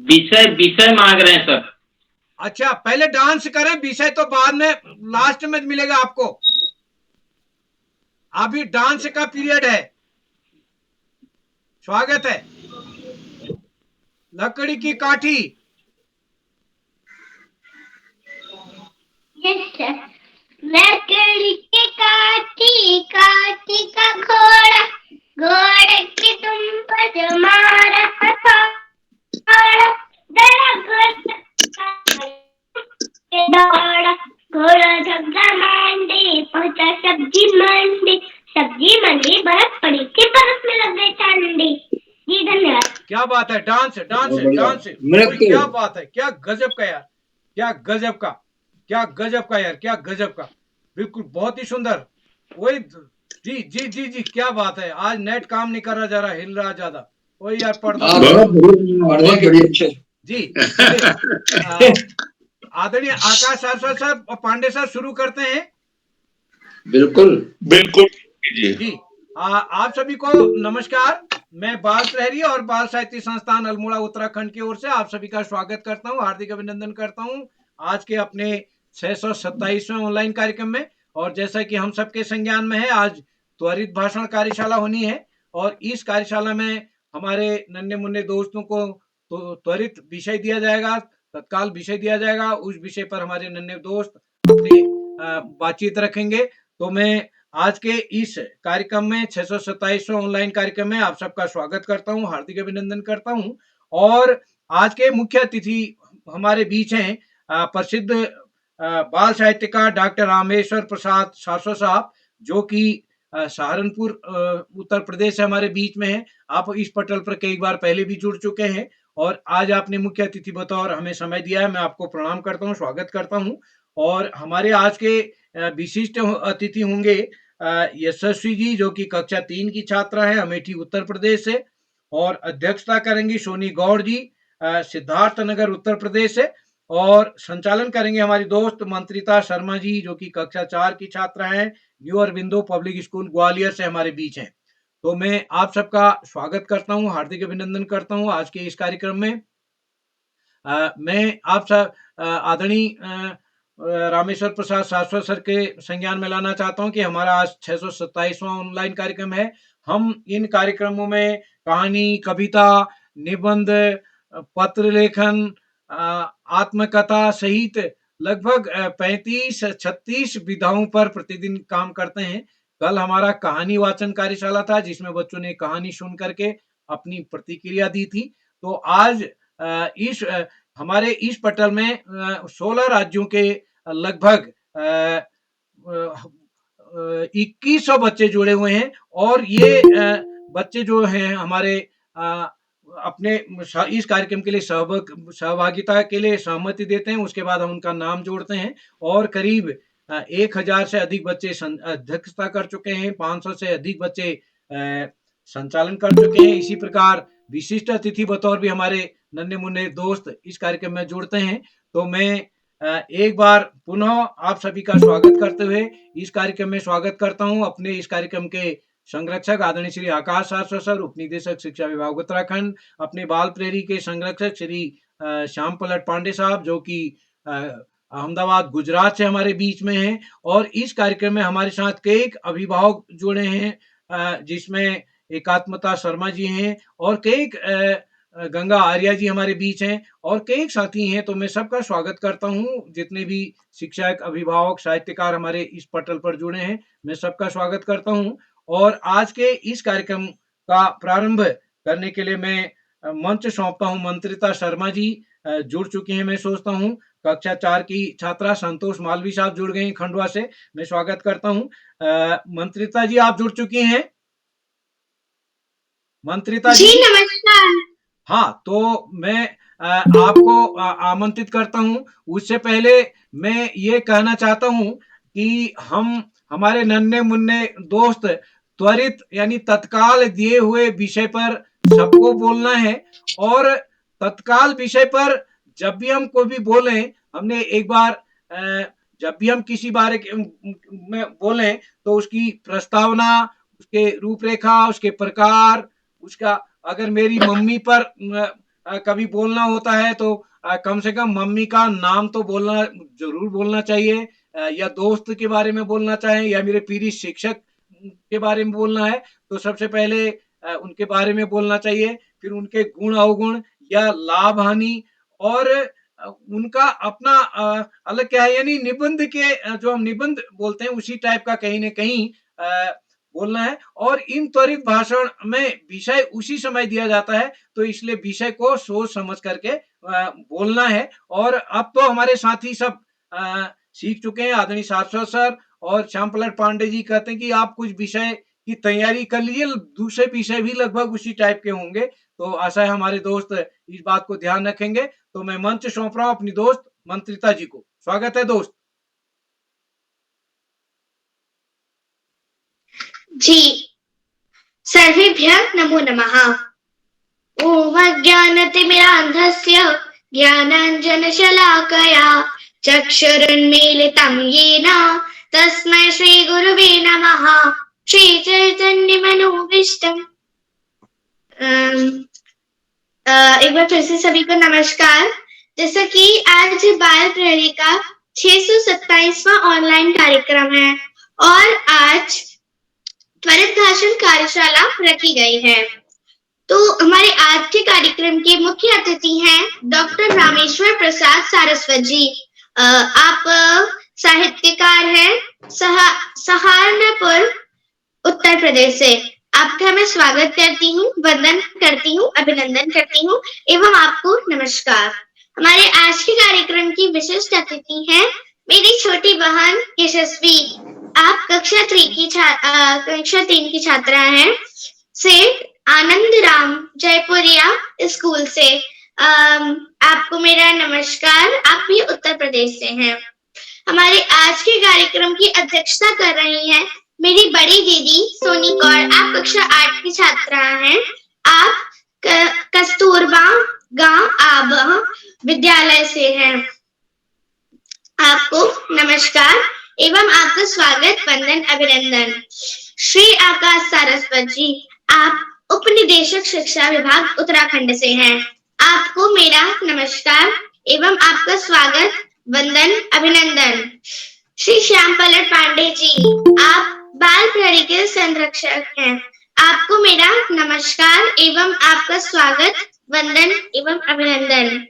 विषय विषय मांग रहे हैं सर। अच्छा, पहले डांस करें, विषय तो बाद में, लास्ट में मिलेगा आपको। अभी डांस का पीरियड है। स्वागत है। लकड़ी की काठी। लकड़ी की काठी, काठी का घोड़ा, घोड़े की तुम पर मारा हथौड़ा, दड़ा दौड़ा, घोड़ा धक्का मांडी, पहुंचा सब्जी मंडी, सब्जी मंडी बर्फ पड़ी थी, बर्फ में लग गई ठंडी। जी धन्यवाद। क्या बात है, डांस डांस डांस, नृत्य। क्या बात है, क्या गजब का यार, क्या गजब का, क्या गजब का यार, क्या गजब का, बिल्कुल बहुत ही सुंदर। वही, जी जी जी जी, क्या बात है। आज नेट काम नहीं कर रहा, जा रहा हिल रहा ज्यादा। वही यार, पर्दा बहुत बढ़िया। जी। चलिए, आदरणीय आकाश सर पांडे सर, शुरू करते हैं। बिल्कुल बिल्कुल जी। आप सभी को नमस्कार। मैं बाल प्रहरी और बाल साहित्य संस्थान अल्मोड़ा उत्तराखंड की ओर से आप सभी का स्वागत करता हूं, हार्दिक अभिनंदन करता हूं आज के अपने 627वें ऑनलाइन कार्यक्रम में। और जैसा कि हम सबके संज्ञान में है, आज त्वरित भाषण कार्यशाला होनी है। और इस कार्यशाला में हमारे नन्हे मुन्ने दोस्तों को तो त्वरित विषय दिया जाएगा, तत्काल विषय दिया जाएगा। उस विषय पर हमारे नन्हे दोस्त अपनी बातचीत रखेंगे। तो मैं आज के इस कार्यक्रम में 627वें ऑनलाइन कार्यक्रम में आप सबका स्वागत करता हूं, हार्दिक अभिनंदन करता हूं। और आज के मुख्य अतिथि हमारे बीच हैं प्रसिद्ध बाल साहित्यकार डॉक्टर रामेश्वर प्रसाद शाश्वत साहब, जो कि सहारनपुर उत्तर प्रदेश से हमारे बीच में है। आप इस पटल पर कई बार पहले भी जुड़ चुके हैं और आज आपने मुख्य अतिथि बतौर हमें समय दिया है। मैं आपको प्रणाम करता हूं, स्वागत करता हूं। और हमारे आज के विशिष्ट अतिथि होंगे यशस्वी जी, जो कि कक्षा 3 की छात्रा है, अमेठी उत्तर प्रदेश से। और अध्यक्षता करेंगी सोनी गौड़ जी, सिद्धार्थ नगर उत्तर प्रदेश से। और संचालन करेंगे हमारी दोस्त मंत्रिता शर्मा जी, जो कि कक्षा 4 की छात्रा है, new Aurobindo public school Gwalior से हमारे बीच हैं। तो मैं आप सबका स्वागत करता हूं, हार्दिक अभिनंदन करता हूं आज के इस कार्यक्रम में। मैं आप सब आदरणीय रामेश्वर प्रसाद शाश्वत सर के संज्ञान में लाना चाहता हूं कि हमारा आज 627वां ऑनलाइन कार्यक्रम है। हम इन कार्यक्रमों में कहानी, कविता, निबंध, पत्र लेखन, आत्मकथा सहित लगभग 35-36 विधाओं पर प्रतिदिन काम करते हैं। कल हमारा कहानी वाचन कार्यशाला था, जिसमें बच्चों ने कहानी सुन करके अपनी प्रतिक्रिया दी थी। तो आज इस हमारे इस पटल में 16 राज्यों के लगभग 2100 बच्चे जुड़े हुए हैं। और ये बच्चे जो हैं हमारे अपने इस कार्यक्रम के लिए सहभागिता के लिए सहमति देते हैं। उसके बाद हम उनका नाम जोड़ते हैं। और करीब 1000 से अधिक बच्चे अध्यक्षता कर चुके हैं, 500 से अधिक बच्चे संचालन कर चुके हैं। इसी प्रकार विशिष्ट अतिथि बतौर भी हमारे नन्हे मुन्ने दोस्त इस कार्यक्रम में जुड़ते हैं। तो मैं एक बार पुनः आप सभी का स्वागत करते हुए इस कार्यक्रम में स्वागत करता हूं अपने इस कार्यक्रम के संरक्षक आदरणीय श्री आकाश शाश्वत सर, उप निदेशक शिक्षा विभाग उत्तराखंड, अपने बाल प्रेरी के संरक्षक श्री श्याम पलट पांडे साहब, जो कि अहमदाबाद गुजरात से हमारे बीच में हैं। और इस कार्यक्रम में हमारे साथ कई अभिभावक जुड़े हैं, जिसमें एकात्मता शर्मा जी हैं और कई गंगा आर्या जी हमारे बीच हैं और कई साथी हैं। तो मैं सबका स्वागत करता हूं, जितने भी शिक्षक, अभिभावक, साहित्यकार हमारे इस पटल पर जुड़े हैं, मैं सबका स्वागत करता हूं। और आज के इस कार्यक्रम का प्रारंभ करने के लिए मैं मंच सौंपता हूं मंत्रिता शर्मा जी। जुड़ चुकी हैं, मैं सोचता हूं। कक्षा 4 की छात्रा संतोष मालवी साहब जुड़ गए हैं खंडवा से, मैं स्वागत करता हूं। मंत्रिता जी, आप जुड़ चुकी हैं? मंत्रिता जी, नमस्कार। हाँ, तो मैं आपको आमंत्रित करता हूँ। उससे पहले मैं ये कहना चाहता हूँ कि हमारे नन्हे मुन्ने दोस्त त्वरित यानी तत्काल दिए हुए विषय पर सबको बोलना है। और तत्काल विषय पर जब भी हम कोई भी बोले, हमने एक बार जब भी हम किसी बारे में बोले, तो उसकी प्रस्तावना, उसके रूपरेखा, उसके प्रकार, उसका अगर मेरी मम्मी पर कभी बोलना होता है तो कम से कम मम्मी का नाम तो बोलना जरूर बोलना चाहिए, या दोस्त के बारे में बोलना चाहें या मेरे प्रिय शिक्षक के बारे में बोलना है तो सबसे पहले उनके बारे में बोलना चाहिए, फिर उनके गुण अवगुण या लाभ हानि और उनका अपना अलग क्या है, यानी निबंध के जो हम निबंध बोलते हैं उसी टाइप का कहीं न कहीं बोलना है। और इन त्वरित भाषण में विषय उसी समय दिया जाता है, तो इसलिए विषय को सोच समझ करके बोलना है। और अब तो हमारे साथी सब सीख चुके हैं, आदरणीय शाश्वत सर और श्याम प्रसाद पांडे जी कहते हैं कि आप कुछ विषय की तैयारी कर लीजिए, दूसरे विषय भी लगभग उसी टाइप के होंगे, तो आशा है हमारे दोस्त इस बात को ध्यान रखेंगे। तो मैं मंच सौंप रहा हूँ अपनी दोस्त मंत्रिता जी को। स्वागत है दोस्त। जी, सर्वेभ्यः नमो नमः। ॐ अज्ञानतिमिरान्धस्य ज्ञानाञ्जनशलाकया चक्षुरुन्मीलितं येन तस्मै श्रीगुरुवे नमः। श्रीचैतन्यमनोभीष्टम्। एक बार फिर से सभी को नमस्कार। जैसा कि आज बाल प्रहरी का 627वां ऑनलाइन कार्यक्रम है और आज त्वरित भाषण कार्यशाला रखी गई है। तो हमारे आज के कार्यक्रम के मुख्य अतिथि हैं डॉक्टर रामेश्वर प्रसाद सारस्वत जी। आप साहित्यकार हैं सहारनपुर उत्तर प्रदेश से। आपका मैं स्वागत करती हूँ, वंदन करती हूँ, अभिनंदन करती हूँ एवं आपको नमस्कार। हमारे आज के कार्यक्रम की विशिष्ट अतिथि हैं मेरी छोटी बहन यशस्वी। आप कक्षा 3 की छात्रा हैं से आनंद राम जयपुरिया स्कूल से। आपको मेरा नमस्कार। आप भी उत्तर प्रदेश से हैं। हमारे आज के कार्यक्रम की अध्यक्षता कर रही हैं मेरी बड़ी दीदी सोनी कौर। आप कक्षा 8 की छात्रा हैं। आप कस्तूरबा गांव आबह विद्यालय से हैं। आपको नमस्कार एवं आपका स्वागत, वंदन, अभिनंदन। श्री आकाश सारस्वत जी, आप उप निदेशक शिक्षा विभाग उत्तराखंड से हैं। आपको मेरा नमस्कार एवं आपका स्वागत, वंदन, अभिनंदन। श्री श्याम प्रसाद पांडे जी, आप बाल प्रहरी के संरक्षक हैं। आपको मेरा नमस्कार एवं आपका स्वागत, वंदन एवं अभिनंदन।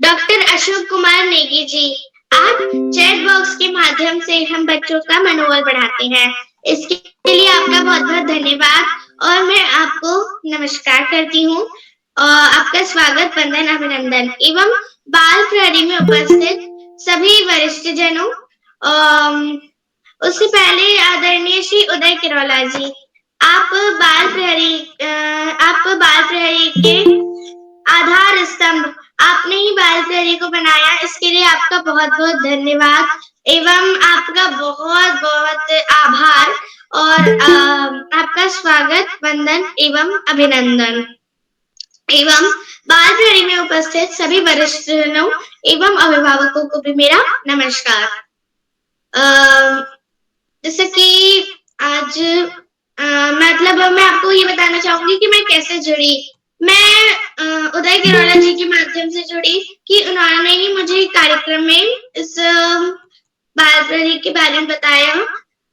डॉक्टर अशोक कुमार नेगी जी, आप चैट बॉक्स के माध्यम से हम बच्चों का मनोबल बढ़ाते हैं, इसके लिए आपका बहुत बहुत धन्यवाद और मैं आपको नमस्कार करती हूँ। आपका स्वागत, वंदन, अभिनंदन एवं बाल प्रहरी में उपस्थित सभी वरिष्ठ जनों। उससे पहले आदरणीय श्री उदय किरोला जी, आप बाल प्रहरी के आधार स्तंभ, आपने ही बाल प्रहरी को बनाया, इसके लिए आपका बहुत बहुत धन्यवाद एवं आपका बहुत बहुत आभार और आपका स्वागत, वंदन एवं अभिनंदन। एवं बाल प्रहरी में उपस्थित सभी वरिष्ठ जनों एवं अभिभावकों को भी मेरा नमस्कार। जैसे कि आज मतलब मैं आपको ये बताना चाहूंगी कि मैं कैसे जुड़ी। मैं उदय किरोला जी के माध्यम से जुड़ी कि उन्होंने ही मुझे कार्यक्रम में इस बाल प्रहरी के बारे में बताया,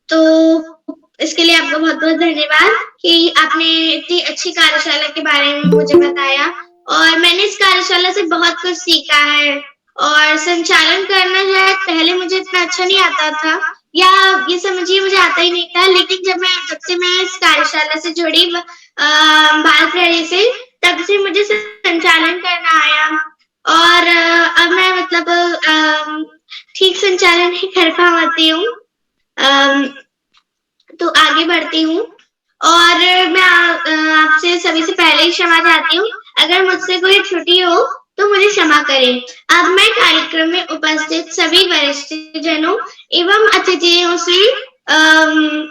तो इसके लिए आपका बहुत बहुत धन्यवाद कि आपने इतनी अच्छी कार्यशाला के बारे में मुझे बताया और मैंने इस कार्यशाला से बहुत कुछ सीखा है। और संचालन करना जो है पहले मुझे इतना अच्छा नहीं आता था, या ये समझिए मुझे आता ही नहीं था, लेकिन जब से मैं इस कार्यशाला से जुड़ी बाल प्रहरी से, तब से मुझे संचालन करना आया और अब मैं मतलब ठीक संचालन नहीं कर पाती हूँ, तो आगे बढ़ती हूँ और मैं आपसे सभी से पहले ही क्षमा चाहती हूँ। अगर मुझसे कोई त्रुटि हो तो मुझे क्षमा करें। अब मैं कार्यक्रम में उपस्थित सभी वरिष्ठ जनों एवं अतिथियों से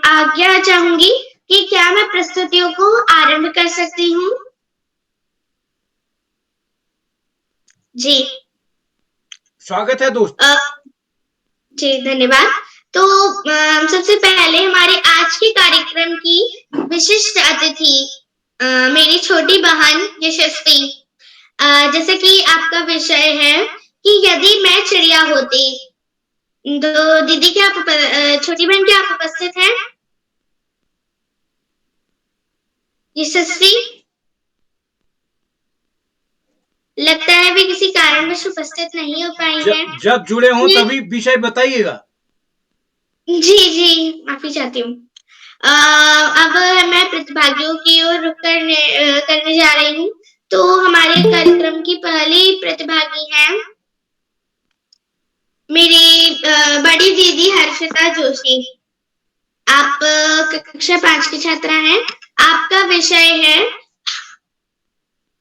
आज्ञा चाहूंगी कि क्या मैं प्रस्तुतियों को आरंभ कर सकती हूँ? जी, स्वागत है दोस्त। जी, धन्यवाद। तो सबसे पहले हमारे आज के कार्यक्रम की विशिष्ट अतिथि मेरी छोटी बहन यशस्वी। जैसे कि आपका विषय है कि यदि मैं चिड़िया होती, तो दीदी क्या आप छोटी बहन क्या आप उपस्थित हैं? यशस्वी लगता है भी किसी कारणवश उपस्थित नहीं हो पाई है। जब जुड़े हों तभी विषय बताइएगा। जी माफी चाहती हूँ। अब मैं प्रतिभागियों की ओर रुख करने जा रही हूँ। तो हमारे कार्यक्रम की पहली प्रतिभागी है मेरी बड़ी दीदी हर्षिता जोशी। आप कक्षा 5 की छात्रा हैं। आपका विषय है,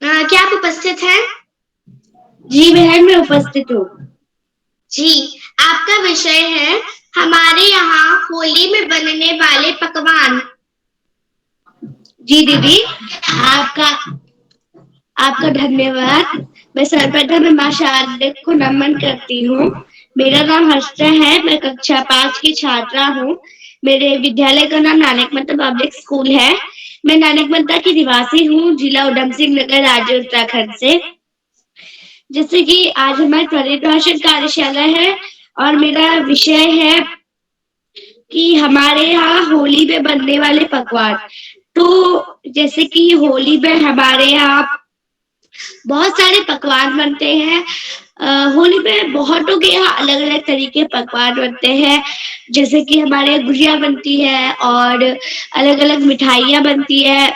क्या आप उपस्थित हैं? जी बहन मैं उपस्थित हूँ। जी, आपका विषय है हमारे यहाँ होली में बनने वाले पकवान। जी दीदी, आपका धन्यवाद। मैं सर्वप्रथम मां शारदा को नमन करती हूँ। मेरा नाम हर्षिता है, मैं कक्षा 5 की छात्रा हूँ। मेरे विद्यालय का नाम नानकमता पब्लिक स्कूल है। मैं नानकमता की निवासी हूँ, जिला उधम सिंह नगर, राज्य उत्तराखंड से। जैसे कि आज हमारी त्वरित भाषण कार्यशाला है और मेरा विषय है कि हमारे यहाँ होली में बनने वाले पकवान। तो जैसे कि होली में हमारे यहाँ बहुत सारे पकवान बनते हैं। होली में बहुतों के यहाँ अलग अलग तरीके पकवान बनते हैं। जैसे कि हमारे यहाँ गुजिया बनती है और अलग अलग मिठाइयाँ बनती है।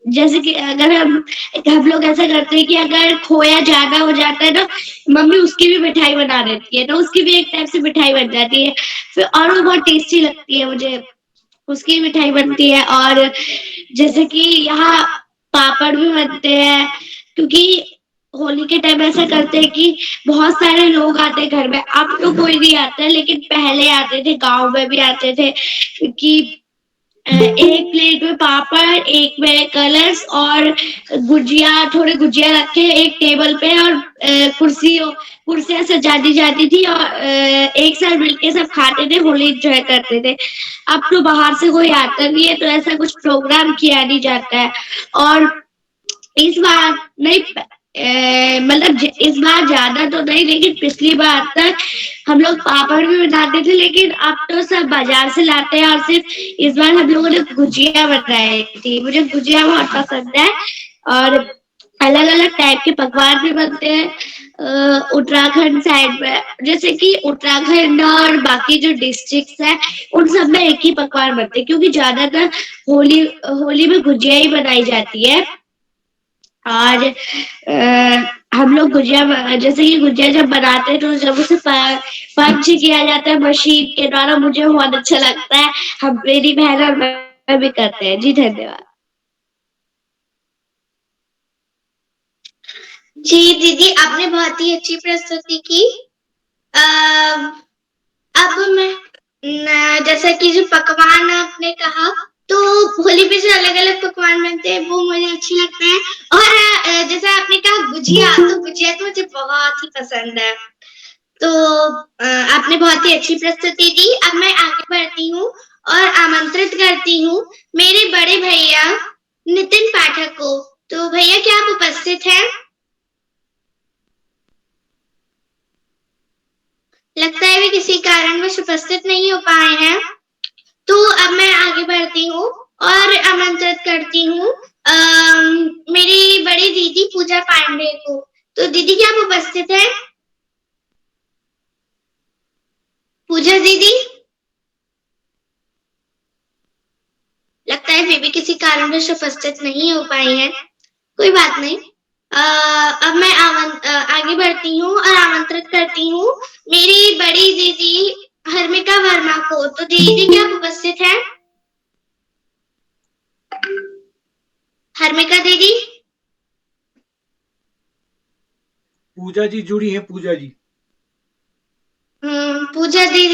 जैसे कि अगर हम लोग ऐसा करते हैं कि अगर खोया ज्यादा हो जाता है ना, मम्मी उसकी भी मिठाई बना देती है, तो उसकी भी एक टाइप से मिठाई बन जाती है। फिर और वो बहुत टेस्टी लगती है मुझे, उसकी मिठाई बनती है। और जैसे कि यहाँ पापड़ भी बनते हैं, क्योंकि होली के टाइम ऐसा करते हैं कि बहुत सारे लोग आते हैं घर में। अब तो कोई नहीं आता है, लेकिन पहले आते थे, गांव में भी आते थे कि एक प्लेट में पापड़, एक में कलर्स और गुजिया, थोड़े गुजिया रखे एक टेबल पे और कुर्सियां सजा दी जाती थी और एक साथ मिलके सब खाते थे, होली एंजॉय करते थे। अब तो बाहर से कोई आता नहीं है, तो ऐसा कुछ प्रोग्राम किया नहीं जाता है। और इस बार नहीं, मतलब इस बार ज्यादा तो नहीं, लेकिन पिछली बार तक हम लोग पापड़ भी बनाते थे, लेकिन अब तो सब बाजार से लाते हैं। और सिर्फ इस बार हम लोगों ने गुजिया बनाई थी। मुझे गुजिया बहुत पसंद है और अलग अलग टाइप के पकवान भी बनते हैं उत्तराखंड साइड में। जैसे कि उत्तराखंड और बाकी जो डिस्ट्रिक्ट है उन सब में एक ही पकवान बनते हैं, क्योंकि ज्यादातर होली में गुजिया ही बनाई जाती है। और हम लोग गुजिया, जैसे कि गुजिया जब बनाते हैं तो जब उसे पंच किया जाता है मशीन के द्वारा, मुझे बहुत अच्छा लगता है। हम, मेरी बहन और मैं भी करते हैं। जी धन्यवाद। जी दीदी, आपने बहुत ही अच्छी प्रस्तुति की। अब मैं जैसा कि जो पकवान आपने कहा, तो होली पे जो अलग अलग पकवान बनते हैं वो मुझे अच्छे लगते हैं। और जैसा आपने कहा गुजिया, तो गुजिया तो मुझे बहुत ही पसंद है। तो आपने बहुत ही अच्छी प्रस्तुति दी। अब मैं आगे बढ़ती हूँ और आमंत्रित करती हूँ मेरे बड़े भैया नितिन पाठक को। तो भैया क्या आप उपस्थित हैं? लगता है वे किसी कारणवश उपस्थित नहीं हो पाए हैं। तो अब मैं आगे बढ़ती हूँ और आमंत्रित करती हूँ मेरी बड़ी दीदी पूजा पांडे को। तो दीदी क्या आप उपस्थित हैं? पूजा दीदी, लगता है वे भी किसी कारणवश उपस्थित नहीं हो पाई हैं। कोई बात नहीं। अब मैं आगे बढ़ती हूँ और आमंत्रित करती हूँ मेरी बड़ी दीदी हर्मिका वर्मा को। तो दीदी क्या आप उपस्थित हैं? हर्मिका दीदी, पूजा जी जुड़ी हैं, पूजा जी। पूजा जी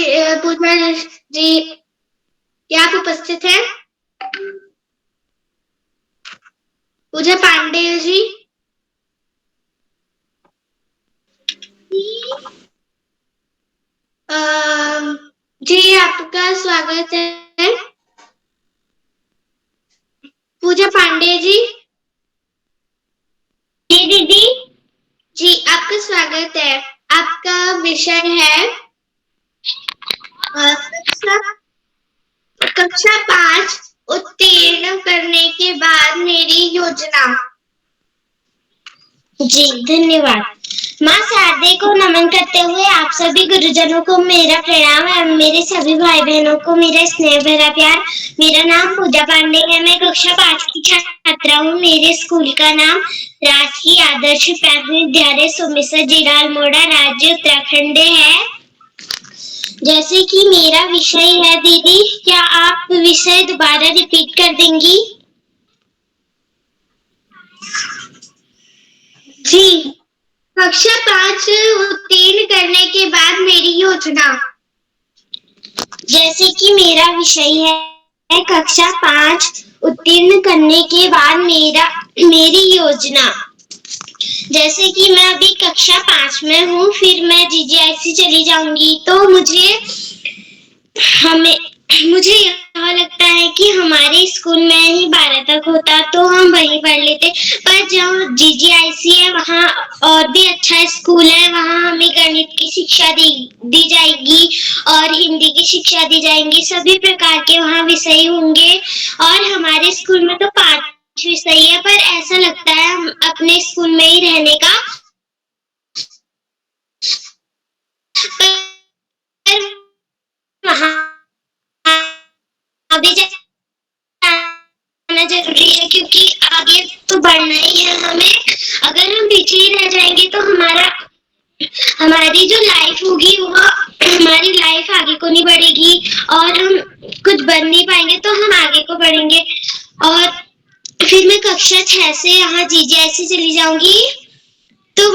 क्या आप उपस्थित हैं? पूजा पांडे जी, जी आपका स्वागत है। पूजा पांडे जी। जी दीदी, स्वागत है। आपका विषय है कक्षा 5 उत्तीर्ण करने के बाद मेरी योजना। जी धन्यवाद। माँ शारदे को नमन करते हुए आप सभी गुरुजनों को मेरा प्रणाम एवं मेरे सभी भाई बहनों को मेरा स्नेह भरा प्यार। मेरा नाम पूजा पांडे है। मैं कक्षा 5 की छात्रा हूँ। मेरे स्कूल का नाम राजकीय आदर्श प्राथमिक विद्यालय सोमेश्वर जिला अल्मोड़ा राज्य उत्तराखंड है। जैसे कि मेरा विषय है दीदी, क्या आप विषय दोबारा रिपीट कर देंगी? जी, कक्षा 5 उत्तीर्ण करने के बाद मेरी योजना। जैसे कि मेरा विषय है कक्षा 5 उत्तीर्ण करने के बाद मेरी योजना। जैसे कि मैं अभी कक्षा 5 में हूँ, फिर मैं जीजीआईसी चली जाऊंगी, तो मुझे यह लगता है कि हमारे स्कूल में ही 12 तक होता तो हम वहीं पढ़ लेते, पर जहाँ जीजीआईसी है वहाँ और भी अच्छा स्कूल है, वहाँ हमें गणित की शिक्षा दी जाएगी और हिंदी की शिक्षा दी जाएंगी। सभी प्रकार के वहाँ विषय होंगे और हमारे स्कूल में तो 5 विषय है, पर ऐसा लगता है हम अपने स्कूल में ही रहने का। वहाँ अभी जाना जरूरी है क्योंकि आगे तो बढ़ना ही है हमें। अगर हम पीछे ही रह जाएंगे तो हमारी जो लाइफ होगी वो हमारी लाइफ आगे को नहीं बढ़ेगी और हम कुछ बन नहीं पाएंगे, तो हम आगे को बढ़ेंगे। और फिर मैं कक्षा 6 से यहाँ जीजीआईसी चली जाऊंगी, तो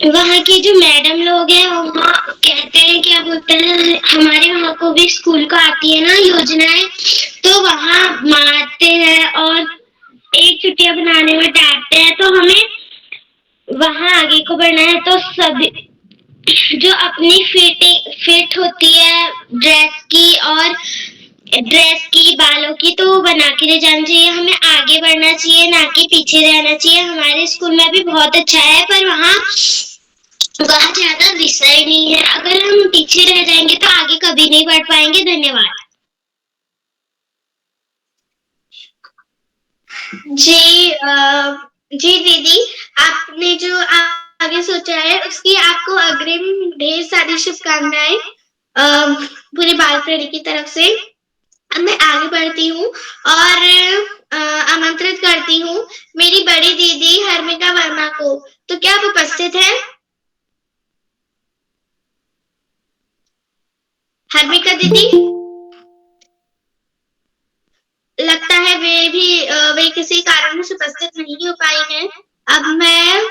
वहाँ के जो मैडम लोग हैं वहाँ कहते हैं, क्या बोलते हैं, हमारे वहाँ को भी स्कूल को आती है ना योजनाएं, तो वहाँ मारते हैं और एक छुट्टियां बनाने में डांटते हैं। तो हमें वहाँ आगे को बढ़ना है, तो सभी जो अपनी फिट होती है ड्रेस की बालों की, तो वो बना के ले जाना चाहिए। हमें आगे बढ़ना चाहिए, ना कि पीछे रहना चाहिए। हमारे स्कूल में भी बहुत अच्छा है, पर वहाँ ज्यादा विषय नहीं है। अगर हम पीछे रह जाएंगे तो आगे कभी नहीं बढ़ पाएंगे। धन्यवाद। जी दीदी, आपने जो आगे सोचा है उसकी आपको अग्रिम ढेर सारी शुभकामनाएं पूरे बाल प्रेरी की तरफ से। अब मैं आगे बढ़ती हूँ और आमंत्रित करती हूँ मेरी बड़ी दीदी हर्मिका वर्मा को। तो क्या आप उपस्थित हैं? हर्मिका दीदी, लगता है वे किसी कारण से उपस्थित नहीं हो पाई हैं। अब मैं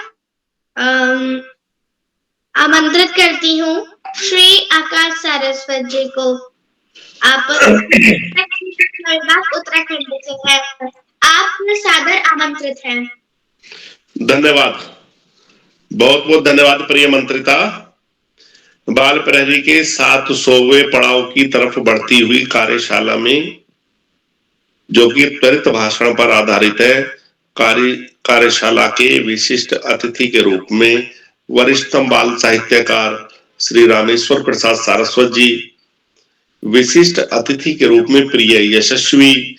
आमंत्रित करती हूँ श्री आकाश सारस्वत जी को। आप उत्तराखंड से हैं, आप सादर आमंत्रित हैं। धन्यवाद, बहुत बहुत धन्यवाद प्रिय मंत्रिता। बाल प्रहरी के 700वें पड़ाव की तरफ बढ़ती हुई कार्यशाला में, जो कि त्वरित भाषण पर आधारित है, कार्यशाला के विशिष्ट अतिथि के रूप में वरिष्ठतम बाल साहित्यकार श्री रामेश्वर प्रसाद सारस्वत जी, विशिष्ट अतिथि के रूप में प्रिय यशस्वी,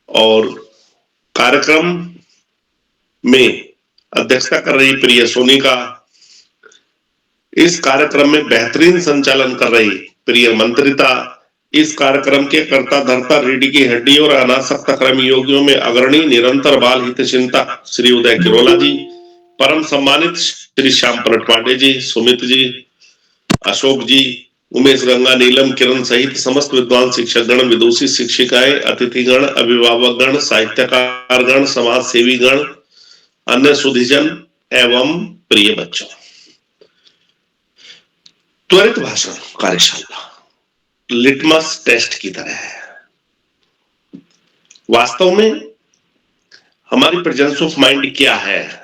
और कार्यक्रम में अध्यक्षता कर रही प्रिय सोनिका, इस कार्यक्रम में बेहतरीन संचालन कर रही प्रिय मंत्रिता, इस कार्यक्रम के कर्ता धर्ता रीढ़ की हड्डी और अनासक्त कर्मी योगियों में अग्रणी निरंतर बाल हित चिंतक श्री उदय किरोला जी, परम सम्मानित श्री श्याम पलट पांडे जी, सुमित जी, अशोक जी, उमेश गंगा, नीलम, किरण सहित समस्त विद्वान शिक्षक गण, विदुषी शिक्षिकाएं, अतिथिगण, अभिभावक गण, साहित्यकार गण, समाज सेवी गण, अन्य सुधीजन एवं प्रिय बच्चों। त्वरित भाषण कार्यशाला लिटमस टेस्ट की तरह है। वास्तव में हमारी प्रेजेंस ऑफ माइंड क्या है,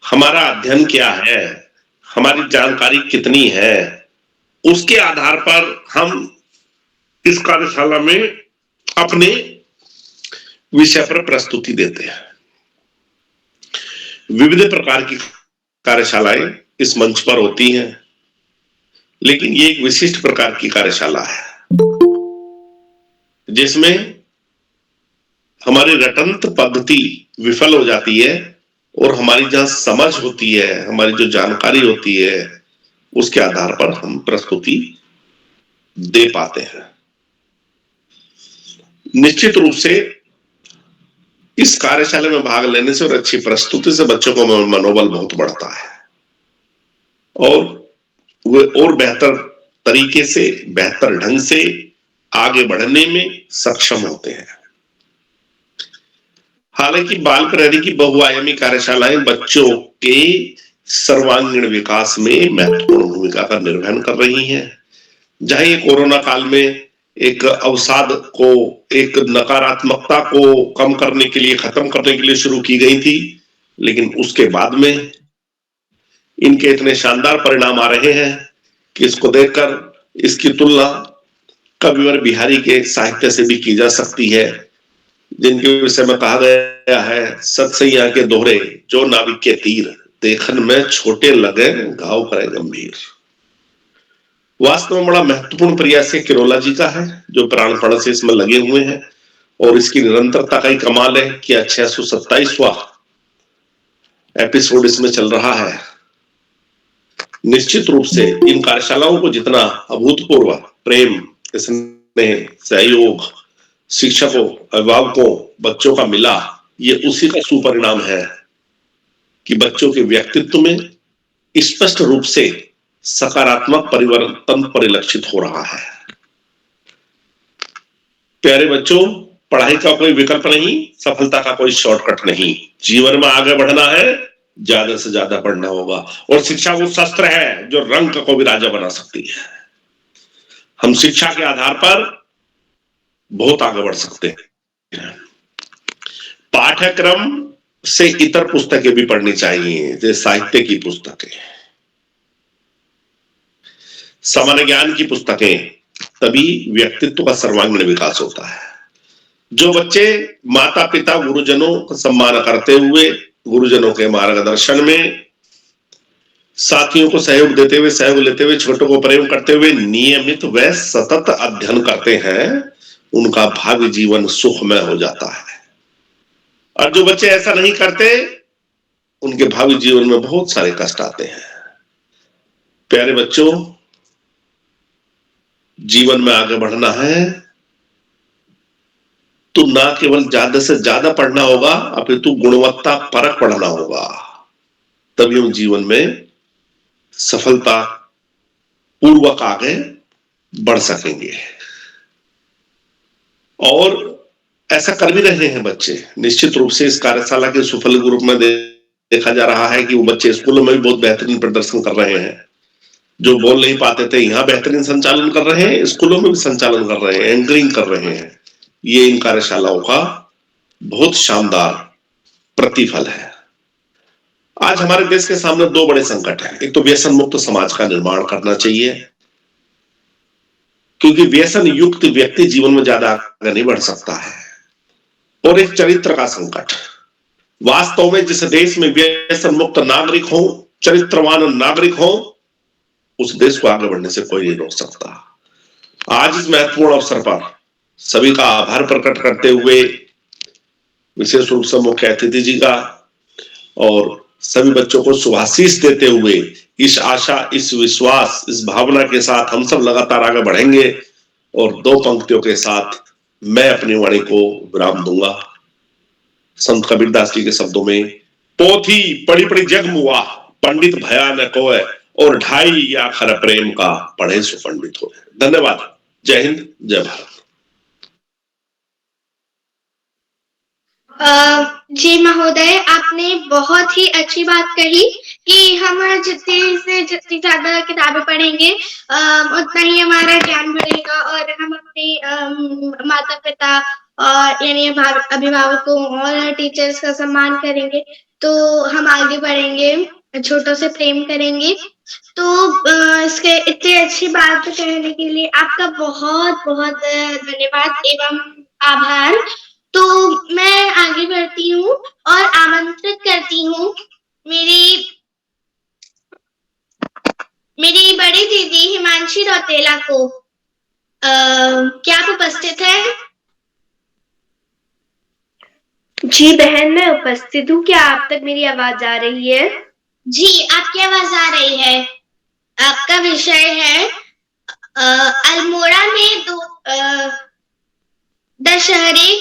हमारा अध्ययन क्या है, हमारी जानकारी कितनी है, उसके आधार पर हम इस कार्यशाला में अपने विषय पर प्रस्तुति देते हैं। विविध प्रकार की कार्यशालाएं इस मंच पर होती हैं, लेकिन ये एक विशिष्ट प्रकार की कार्यशाला है जिसमें हमारी रटंत पद्धति विफल हो जाती है और हमारी जहां समझ होती है, हमारी जो जानकारी होती है, उसके आधार पर हम प्रस्तुति दे पाते हैं। निश्चित रूप से इस कार्यशाला में भाग लेने से और अच्छी प्रस्तुति से बच्चों का मनोबल बहुत बढ़ता है और वे और बेहतर तरीके से, बेहतर ढंग से आगे बढ़ने में सक्षम होते हैं। हालांकि बाल प्रहरी की बहुआयामी कार्यशालाएं बच्चों के सर्वांगीण विकास में महत्वपूर्ण भूमिका का निर्वहन कर रही हैं। जहां ये कोरोना काल में एक अवसाद को, एक नकारात्मकता को कम करने के लिए, खत्म करने के लिए शुरू की गई थी, लेकिन उसके बाद में इनके इतने शानदार परिणाम आ रहे हैं कि इसको देखकर इसकी तुलना कविवर बिहारी के साहित्य से भी की जा सकती है, जिनके विषय में कहा गया है, सतसैया के दोहरे जो नाविक के तीर, देखन में छोटे लगे घाव करे गंभीर। वास्तव में बड़ा महत्वपूर्ण प्रयास है किरोला जी का है, जो प्राणपण से इसमें लगे हुए हैं और इसकी निरंतरता का ही कमाल है कि 627वां एपिसोड इसमें चल रहा है। निश्चित रूप से इन कार्यशालाओं को जितना अभूतपूर्व प्रेम, स्नेह, सहयोग शिक्षकों, अभिभावकों, बच्चों का मिला, ये उसी का सुपरिणाम है कि बच्चों के व्यक्तित्व में स्पष्ट रूप से सकारात्मक परिवर्तन परिलक्षित हो रहा है। प्यारे बच्चों, पढ़ाई का कोई विकल्प नहीं, सफलता का कोई शॉर्टकट नहीं। जीवन में आगे बढ़ना है, ज्यादा से ज्यादा पढ़ना होगा और शिक्षा वो शस्त्र है जो रंग को भी राजा बना सकती है। हम शिक्षा के आधार पर बहुत आगे बढ़ सकते हैं। पाठ्यक्रम से इतर पुस्तकें भी पढ़नी चाहिए, जैसे साहित्य की पुस्तकें, सामान्य ज्ञान की पुस्तकें, तभी व्यक्तित्व का सर्वांगीण विकास होता है। जो बच्चे माता पिता गुरुजनों का सम्मान करते हुए, गुरुजनों के मार्गदर्शन में, साथियों को सहयोग देते हुए, सहयोग लेते हुए, छोटों को प्रेम करते हुए नियमित व सतत अध्ययन करते हैं, उनका भावी जीवन सुखमय हो जाता है। और जो बच्चे ऐसा नहीं करते, उनके भावी जीवन में बहुत सारे कष्ट आते हैं। प्यारे बच्चों, जीवन में आगे बढ़ना है तो ना केवल ज्यादा से ज्यादा पढ़ना होगा, अपितु गुणवत्ता परक पढ़ना होगा, तभी हम जीवन में सफलता पूर्वक आगे बढ़ सकेंगे। और ऐसा कर भी रहे हैं बच्चे। निश्चित रूप से इस कार्यशाला के सफल ग्रुप में देखा जा रहा है कि वो बच्चे स्कूलों में भी बहुत बेहतरीन प्रदर्शन कर रहे हैं। जो बोल नहीं पाते थे, यहाँ बेहतरीन संचालन कर रहे हैं, स्कूलों में भी संचालन कर रहे हैं, एंकरिंग कर रहे हैं। ये इन कार्यशालाओं का बहुत शानदार प्रतिफल है। आज हमारे देश के सामने दो बड़े संकट हैं। एक तो व्यसन मुक्त समाज का निर्माण करना चाहिए, क्योंकि व्यसन युक्त व्यक्ति जीवन में ज्यादा आगे नहीं बढ़ सकता है। और एक चरित्र का संकट। वास्तव में जिस देश में व्यसन मुक्त नागरिक हो, चरित्रवान नागरिक हो, उस देश को आगे बढ़ने से कोई नहीं रोक सकता। आज इस महत्वपूर्ण अवसर पर सभी का आभार प्रकट करते हुए, विशेष रूप से मुख्य अतिथि जी का और सभी बच्चों को शुभाशीष देते हुए, इस आशा, इस विश्वास, इस भावना के साथ हम सब लगातार आगे बढ़ेंगे। और दो पंक्तियों के साथ मैं अपनी वाणी को विराम दूंगा। संत कबीरदास जी के शब्दों में, पोथी पढ़ी पढ़ी जग मुआ, पंडित भया न कोय, और ढाई आखर प्रेम का पढ़े सो पंडित हो। धन्यवाद। जय हिंद, जय भारत। जी महोदय, आपने बहुत ही अच्छी बात कही कि हम जितनी ज्यादा किताबें पढ़ेंगे उतना ही हमारा ज्ञान बढ़ेगा और हम अपने माता पिता और यानी अभिभावकों और टीचर्स का सम्मान करेंगे तो हम आगे बढ़ेंगे, छोटों से प्रेम करेंगे। तो इसके इतनी अच्छी बात कहने के लिए आपका बहुत बहुत धन्यवाद एवं आभार। तो मैं आगे बढ़ती हूँ और आमंत्रित करती हूँ मेरी बड़ी दीदी हिमांशी रौतेला को। क्या आप उपस्थित हैं? जी बहन, मैं उपस्थित हूँ। क्या आप तक मेरी आवाज आ रही है? जी, आपकी आवाज आ रही है। आपका विषय है अल्मोड़ा में दशहरे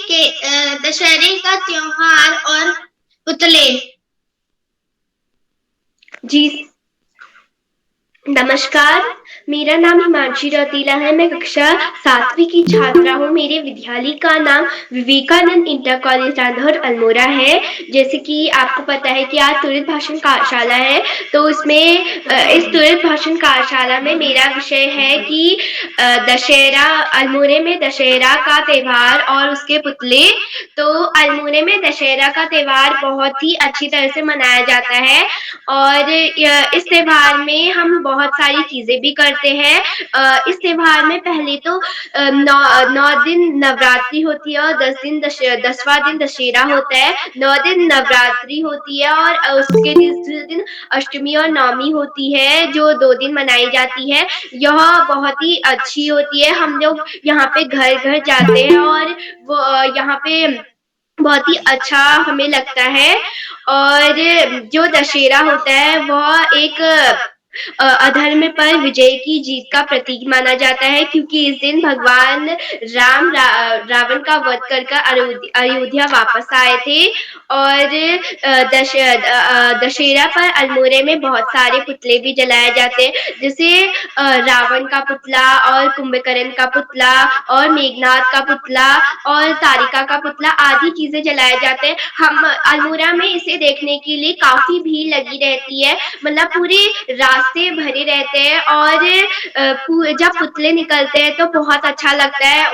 का त्योहार और पुतले। जी नमस्कार, मेरा नाम हिमांशी रौतेला है। मैं कक्षा 7वीं की छात्रा हूँ। मेरे विद्यालय का नाम विवेकानंद इंटर कॉलेज रांधौर अल्मोड़ा है। जैसे कि आपको पता है कि आज त्वरित भाषण कार्यशाला है, तो इसमें इस त्वरित भाषण कार्यशाला में मेरा विषय है कि दशहरा, अल्मोड़े में दशहरा का त्योहार और उसके पुतले। तो अल्मोड़े में दशहरा का त्योहार बहुत ही अच्छी तरह से मनाया जाता है और इस त्योहार में हम बहुत सारी चीजें भी करते हैं। इस त्योहार में पहले तो 9 दिन नवरात्रि होती है और 10वां दिन दशहरा होता है। 9 दिन नवरात्रि होती है और उसके दूसरे दिन अष्टमी और नवमी होती है, जो 2 दिन मनाई जाती है। यह बहुत ही अच्छी होती है। हम लोग यहाँ पे घर घर जाते हैं और वो यहाँ पे बहुत ही अच्छा हमें लगता है। और जो दशहरा होता है वह एक अधर्म पर विजय की जीत का प्रतीक माना जाता है, क्योंकि इस दिन भगवान राम रावण का वध कर अयोध्या वापस आए थे। और दशहरा पर अल्मोड़े में बहुत सारे पुतले भी जलाए जाते हैं, जैसे रावण का पुतला और कुंभकर्ण का पुतला और मेघनाथ का पुतला और तारिका का पुतला आदि चीजें जलाए जाते हैं। हम अल्मोड़ा में इसे देखने के लिए काफी भीड़ लगी रहती है, मतलब पूरे रास्ते भरे रहते हैं। और जब पुतले निकलते हैं तो बहुत अच्छा लगता है।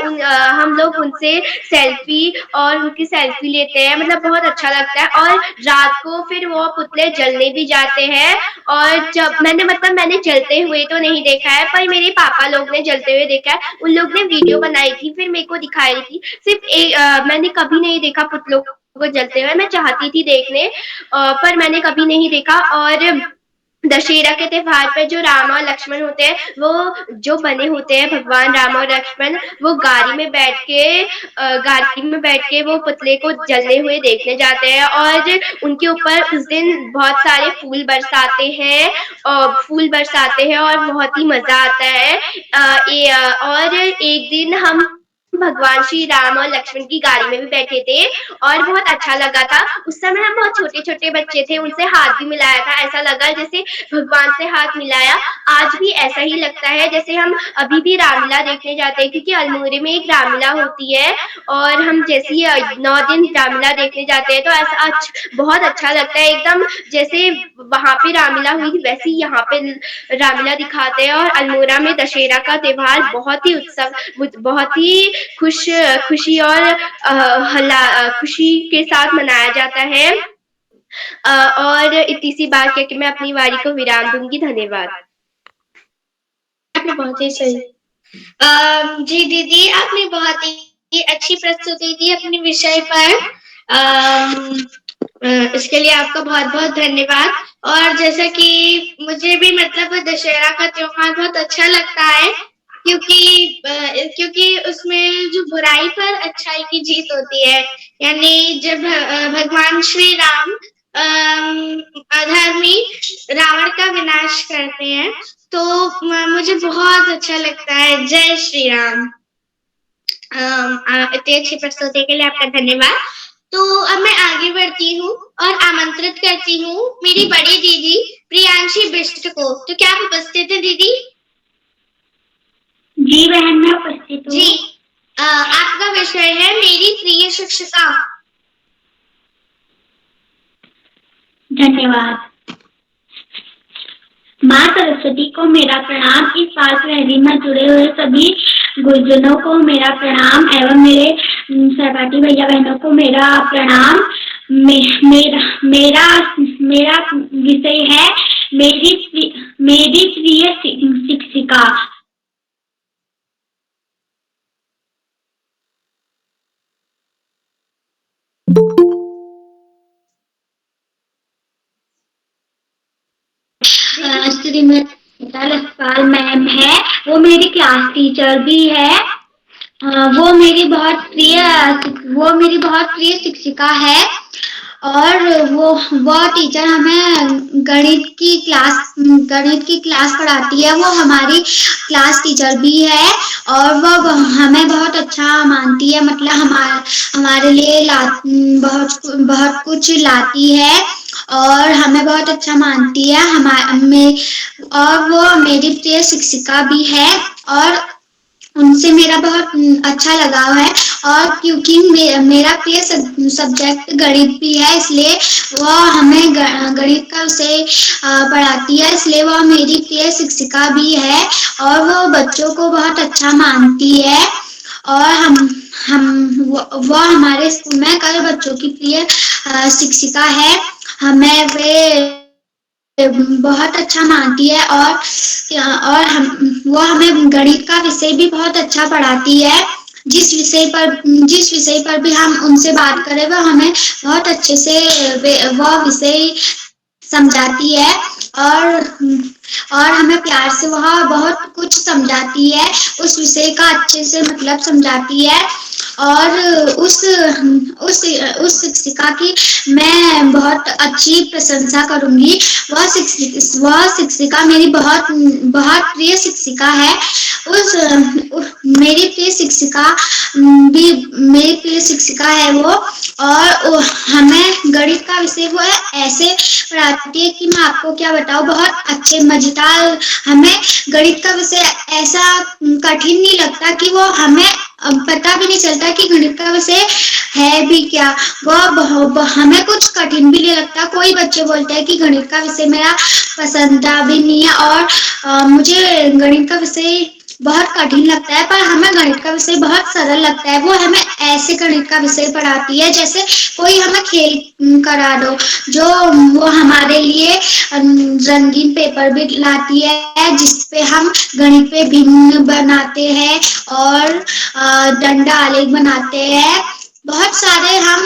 हम लोग उनसे उनकी सेल्फी लेते हैं, मतलब बहुत अच्छा लगता है। और रात को फिर वो पुतले जलने भी जाते हैं। और जब मैंने जलते हुए तो नहीं देखा है, पर मेरे पापा लोग ने जलते हुए देखा है। उन लोग ने वीडियो बनाई थी, फिर मेरे को दिखाई थी। मैंने कभी नहीं देखा पुतलों को जलते हुए। मैं चाहती थी देखने, पर मैंने कभी नहीं देखा। और दशहरा के त्योहार पर जो राम और लक्ष्मण होते हैं, वो जो बने होते हैं भगवान राम और लक्ष्मण, वो गाड़ी में बैठ के वो पुतले को जलते हुए देखने जाते हैं। और उनके ऊपर उस दिन बहुत सारे फूल बरसाते हैं और बहुत ही मजा आता है। और एक दिन हम भगवान श्री राम और लक्ष्मण की गाड़ी में भी बैठे थे और बहुत अच्छा लगा था। उस समय हम बहुत छोटे छोटे बच्चे थे, उनसे हाथ भी मिलाया था। ऐसा लगा जैसे भगवान से हाथ मिलाया। आज भी ऐसा ही लगता है जैसे हम अभी भी रामलीला देखने जाते हैं, क्योंकि अल्मोड़े में एक रामलीला होती है। और हम जैसे ही 9 दिन रामलीला देखने जाते हैं तो ऐसा बहुत अच्छा लगता है, एकदम जैसे वहां पे रामलीला हुई थी वैसे ही यहाँ पे रामलीला दिखाते हैं। और अल्मोड़ा में दशहरा का त्योहार बहुत ही खुशी और खुशी के साथ मनाया जाता है। और इतनी सी बात कह के मैं अपनी वारी को विराम दूंगी। धन्यवाद। आपने बहुत ही सही। जी दीदी, आपने बहुत ही अच्छी प्रस्तुति दी अपने विषय पर। इसके लिए आपका बहुत बहुत धन्यवाद। और जैसा कि मुझे भी मतलब दशहरा का त्योहार बहुत अच्छा लगता है, क्योंकि उसमें जो बुराई पर अच्छाई की जीत होती है। यानी जब भगवान श्री राम अधर्मी रावण का विनाश करते हैं, तो मुझे बहुत अच्छा लगता है। जय श्री राम। इतनी अच्छी प्रस्तुति के लिए आपका धन्यवाद। तो अब मैं आगे बढ़ती हूँ और आमंत्रित करती हूँ मेरी बड़ी दीदी प्रियांशी बिष्ट को। तो क्या आप उपस्थित है दीदी? जी बहन, मैं उपस्थित हूँ। जी, आपका विषय है मेरी प्रिय शिक्षिका। धन्यवाद। माँ सरस्वती को मेरा प्रणाम। इस बाल प्रहरी में जुड़े हुए सभी गुरुजनों को मेरा प्रणाम एवं मेरे सहपाठी भैया बहनों को मेरा प्रणाम। मेरा विषय है मेरी प्रिय शिक्षिका। लखपाल मैम है, वो मेरी क्लास टीचर भी है। वो मेरी बहुत प्रिय शिक्षिका है। और वो टीचर हमें गणित की क्लास पढ़ाती है। वो हमारी क्लास टीचर भी है और वो हमें बहुत अच्छा मानती है। मतलब हमारे लिए बहुत कुछ लाती है और हमें बहुत अच्छा मानती है। और वो मेरी प्रिय शिक्षिका भी है और उनसे मेरा बहुत अच्छा लगाव है। और क्योंकि मेरा प्रिय सब्जेक्ट गणित भी है, इसलिए वह हमें गणित का विषय पढ़ाती है, इसलिए वह मेरी प्रिय शिक्षिका भी है। और वो बच्चों को बहुत अच्छा मानती है और वह हमारे स्कूल में कई बच्चों की प्रिय शिक्षिका है। हमें वे बहुत अच्छा मानती है और वो हमें गणित का विषय भी बहुत अच्छा पढ़ाती है। जिस विषय पर भी हम उनसे बात करें वह हमें बहुत अच्छे से वह विषय समझाती है और हमें प्यार से वह बहुत कुछ समझाती है, उस विषय का अच्छे से मतलब समझाती है। और उस शिक्षिका की मैं बहुत अच्छी प्रशंसा करूंगी। वह शिक्षिका मेरी बहुत प्रिय शिक्षिका है। मेरी प्रिय शिक्षिका भी मेरी प्रिय शिक्षिका है वो। और हमें गणित का विषय वो ऐसे पढ़ाती है कि मैं आपको क्या बताऊं, बहुत अच्छे मजेदार। हमें गणित का विषय ऐसा कठिन नहीं लगता कि वो हमें पता भी नहीं चलता कि गणित का विषय है भी क्या। हमें कुछ कठिन भी नहीं लगता। कोई बच्चे बोलते हैं कि गणित का विषय मेरा पसंदीदा भी नहीं है और मुझे गणित का विषय बहुत कठिन लगता है, पर हमें गणित का विषय बहुत सरल लगता है। वो हमें ऐसे गणित का विषय पढ़ाती है जैसे कोई हमें खेल करा दो। जो वो हमारे लिए रंगीन पेपर भी लाती है जिसपे हम गणित पे भिन्न बनाते हैं और डंडा आलेख बनाते हैं। बहुत सारे हम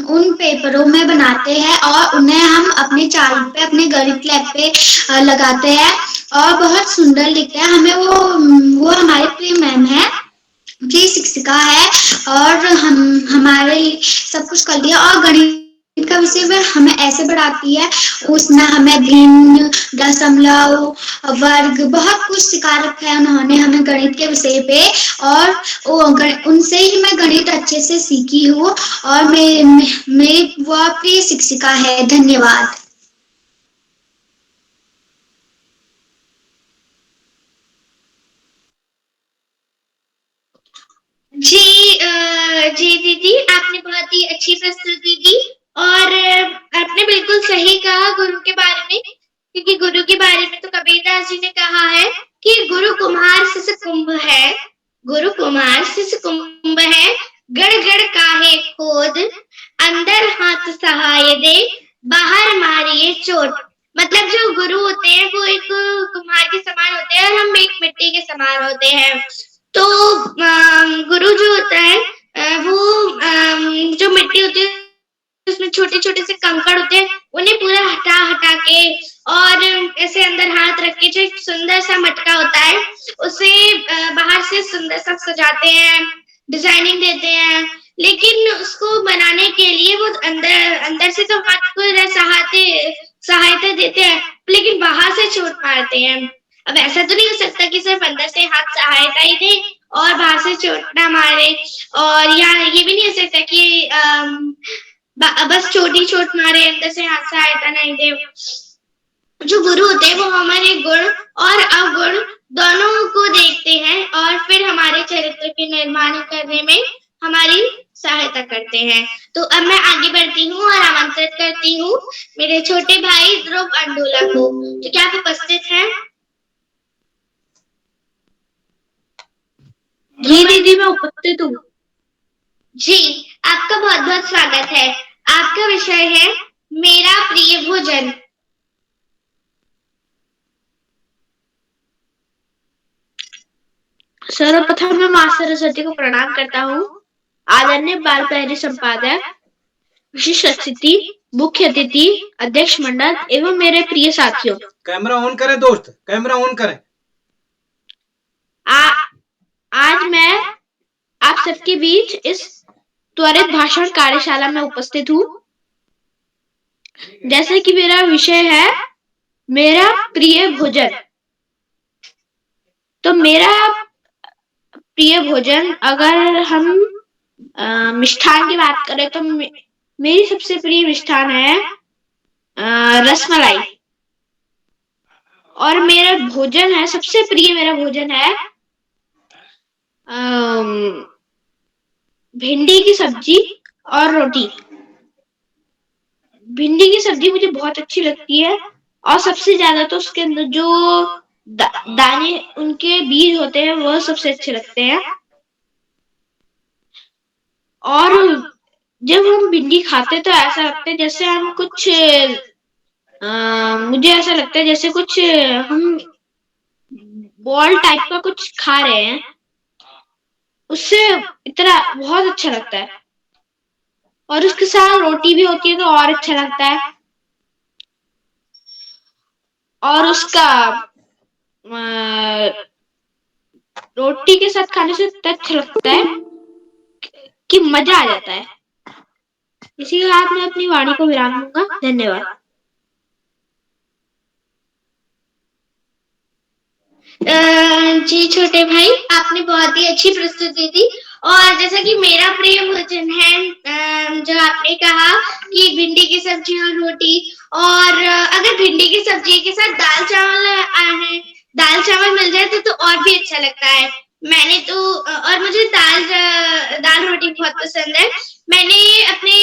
उन पेपरों में बनाते हैं और उन्हें हम अपने चार्ट पे अपने गणित लैब पे लगाते हैं और बहुत सुंदर दिखते हैं। हमें वो हमारी प्रिय मैम है, प्रिय शिक्षिका है और हमारे लिए सब कुछ कर दिया। और गणित का विषय में हमें ऐसे पढ़ाती है, उसमें हमें भिन्न, दशमलव, वर्ग बहुत कुछ सिखा रखा है उन्होंने हमें गणित के विषय पे। और उनसे ही मैं गणित अच्छे से सीखी हूँ और मेरी वह प्रिय शिक्षिका है। धन्यवाद। जी दीदी, आपने बहुत ही अच्छी प्रस्तुति दी और आपने बिल्कुल सही कहा गुरु के बारे में, क्योंकि गुरु के बारे में तो कबीरदास जी ने कहा है कि गुरु कुम्हार शिष्य कुंभ है, गुरु कुम्हार शिष्य कुंभ है, गढ़ गढ़ काहे खोद, अंदर हाथ सहाय दे, बाहर मारिए चोट। मतलब जो गुरु होते हैं वो एक कुम्हार के समान होते हैं और हम एक मिट्टी के समान होते हैं। तो गुरु जो होता है वो जो मिट्टी होती है उसमें छोटे छोटे से कंकड़ होते हैं, उन्हें पूरा हटा के और ऐसे अंदर हाथ रख के जो एक सुंदर सा मटका होता है उसे बाहर से सुंदर सा सजाते हैं, डिजाइनिंग देते हैं। लेकिन उसको बनाने के लिए वो अंदर से तो हाथ को सहायता देते हैं, लेकिन बाहर से चोट मारते हैं। अब ऐसा तो नहीं हो सकता कि सिर्फ अंदर से हाथ सहायता ही दे और बाहर से चोट ना मारे। और या ये भी नहीं हो सकता कि बस छोटी चोट मारे, अंदर से हाथ सहायता नहीं दे। जो गुरु होते हैं वो हमारे गुण और अवगुण दोनों को देखते हैं और फिर हमारे चरित्र के निर्माण करने में हमारी सहायता करते हैं। तो अब मैं आगे बढ़ती हूँ और आमंत्रित करती हूँ मेरे छोटे भाई ध्रुव अंडोला को, जो क्या आप उपस्थित हैं? जी दीदी, मैं उपस्थित हूँ। जी, आपका बहुत बहुत स्वागत है। आपका विषय है मेरा प्रिय भोजन। सर्वप्रथम मैं मां सरस्वती को प्रणाम करता हूँ। आदरणीय बाल प्रहरी संपादक, विशिष्ट अतिथि मुख्य अतिथि, अध्यक्ष मंडल एवं मेरे प्रिय साथियों। कैमरा ऑन करें दोस्त, कैमरा ऑन करें। आज मैं आप सबके बीच इस त्वरित भाषण कार्यशाला में उपस्थित हूँ। जैसे कि मेरा विषय है मेरा प्रिय भोजन। तो मेरा प्रिय भोजन, अगर हम मिष्ठान की बात करें तो मेरी सबसे प्रिय मिष्ठान है रसमलाई। और मेरा भोजन है, सबसे प्रिय मेरा भोजन है भिंडी की सब्जी और रोटी। भिंडी की सब्जी मुझे बहुत अच्छी लगती है और सबसे ज्यादा तो उसके अंदर जो दाने, उनके बीज होते हैं, वो सबसे अच्छे लगते हैं। और जब हम भिंडी खाते तो ऐसा लगता है जैसे हम कुछ मुझे ऐसा लगता है जैसे कुछ हम बॉल टाइप का कुछ खा रहे हैं। उससे इतना बहुत अच्छा लगता है। और उसके साथ रोटी भी होती है तो और अच्छा लगता है। और उसका रोटी के साथ खाने से इतना अच्छा लगता है कि मजा आ जाता है। इसी के साथ मैं अपनी वाणी को विराम दूंगा। धन्यवाद। जी छोटे भाई, आपने बहुत ही अच्छी प्रस्तुति दी। और जैसा कि मेरा प्रिय भोजन है, जो आपने कहा कि भिंडी की सब्जी और रोटी, और अगर भिंडी की सब्जी के साथ दाल चावल मिल जाए तो और भी अच्छा लगता है। मैंने तो और मुझे दाल रोटी बहुत पसंद है। मैंने अपने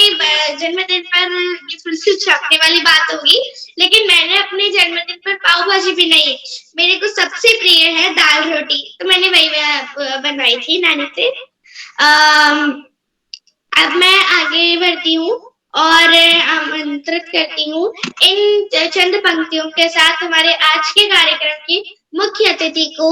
जन्मदिन पर, ये थोड़ी सी छपने वाली बात होगी, लेकिन मैंने अपने जन्मदिन पर पाव भाजी भी नहीं, मेरे को सबसे प्रिय है दाल रोटी, तो मैंने वही बनवाई थी नानी से। अब मैं आगे बढ़ती हूँ और आमंत्रित करती हूँ इन चंद पंक्तियों के साथ हमारे आज के कार्यक्रम की मुख्य अतिथि को।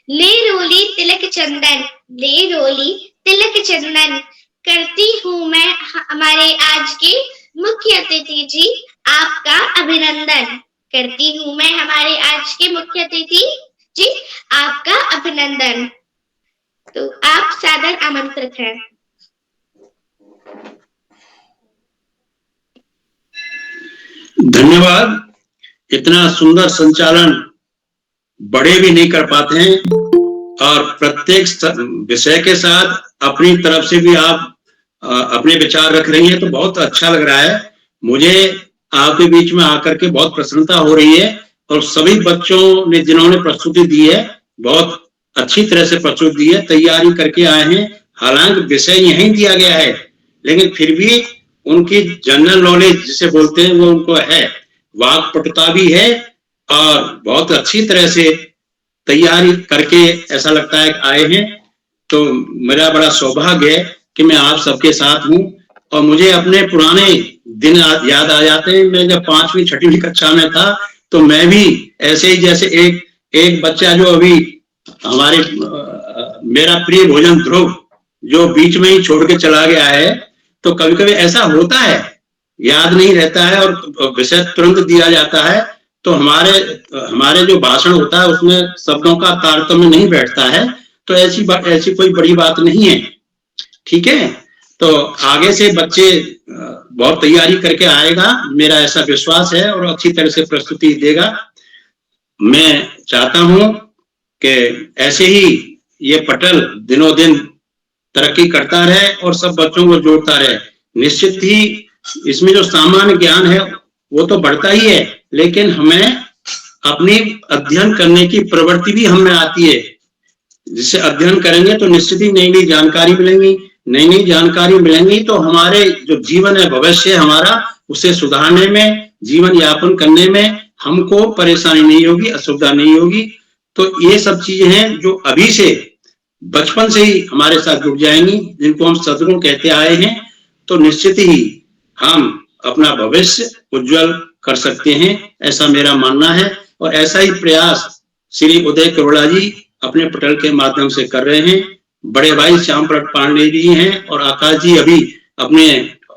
ले रोली तिलक चंदन, ले रोली तिलक चंदन करती हूँ मैं हमारे आज के मुख्य अतिथि जी आपका अभिनंदन। करती हूँ मैं हमारे आज के मुख्य अतिथि जी आपका अभिनंदन। तो आप सादर आमंत्रित हैं। धन्यवाद। इतना सुंदर संचालन बड़े भी नहीं कर पाते हैं और प्रत्येक विषय के साथ अपनी तरफ से भी आप अपने विचार रख रही हैं, तो बहुत अच्छा लग रहा है। मुझे आपके बीच में आकर के बहुत प्रसन्नता हो रही है और सभी बच्चों ने जिन्होंने प्रस्तुति दी है बहुत अच्छी तरह से प्रस्तुति दी है, तैयारी करके आए हैं। हालांकि विषय यहीं दिया गया है, लेकिन फिर भी उनकी जनरल नॉलेज जिसे बोलते हैं वो उनको है, वाक्पटुता भी है और बहुत अच्छी तरह से तैयारी करके ऐसा लगता है आए हैं। तो मेरा बड़ा सौभाग्य है कि मैं आप सबके साथ हूँ और मुझे अपने पुराने दिन याद आ जाते हैं। मैं जब 5वीं 6वीं कक्षा में था तो मैं भी ऐसे ही, जैसे एक बच्चा जो अभी हमारे मेरा प्रिय भोजन ध्रुव जो बीच में ही छोड़ के चला गया है, तो कभी कभी ऐसा होता है, याद नहीं रहता है और विषय तुरंत दिया जाता है, तो हमारे जो भाषण होता है उसमें शब्दों का तारतम्य नहीं बैठता है। तो ऐसी कोई बड़ी बात नहीं है, ठीक है। तो आगे से बच्चे बहुत तैयारी करके आएगा, मेरा ऐसा विश्वास है, और अच्छी तरह से प्रस्तुति देगा। मैं चाहता हूं कि ऐसे ही ये पटल दिनों दिन तरक्की करता रहे और सब बच्चों को जोड़ता रहे। निश्चित ही इसमें जो सामान्य ज्ञान है वो तो बढ़ता ही है, लेकिन हमें अपनी अध्ययन करने की प्रवृत्ति भी हमें आती है। जिससे अध्ययन करेंगे तो निश्चित ही नई नई जानकारी मिलेंगी, नई नई जानकारी मिलेंगी तो हमारे जो जीवन है, भविष्य हमारा, उसे सुधारने में, जीवन यापन करने में हमको परेशानी नहीं होगी, असुविधा नहीं होगी। तो ये सब चीजें हैं जो अभी से बचपन से ही हमारे साथ जुड़ जाएंगी, जिनको हम सदगुण कहते आए हैं। तो निश्चित ही हम अपना भविष्य उज्जवल कर सकते हैं, ऐसा मेरा मानना है। और ऐसा ही प्रयास श्री उदय करोड़ा जी अपने पटल के माध्यम से कर रहे हैं। बड़े भाई श्याम प्रसाद पांडे जी हैं और आकाश जी अभी अपने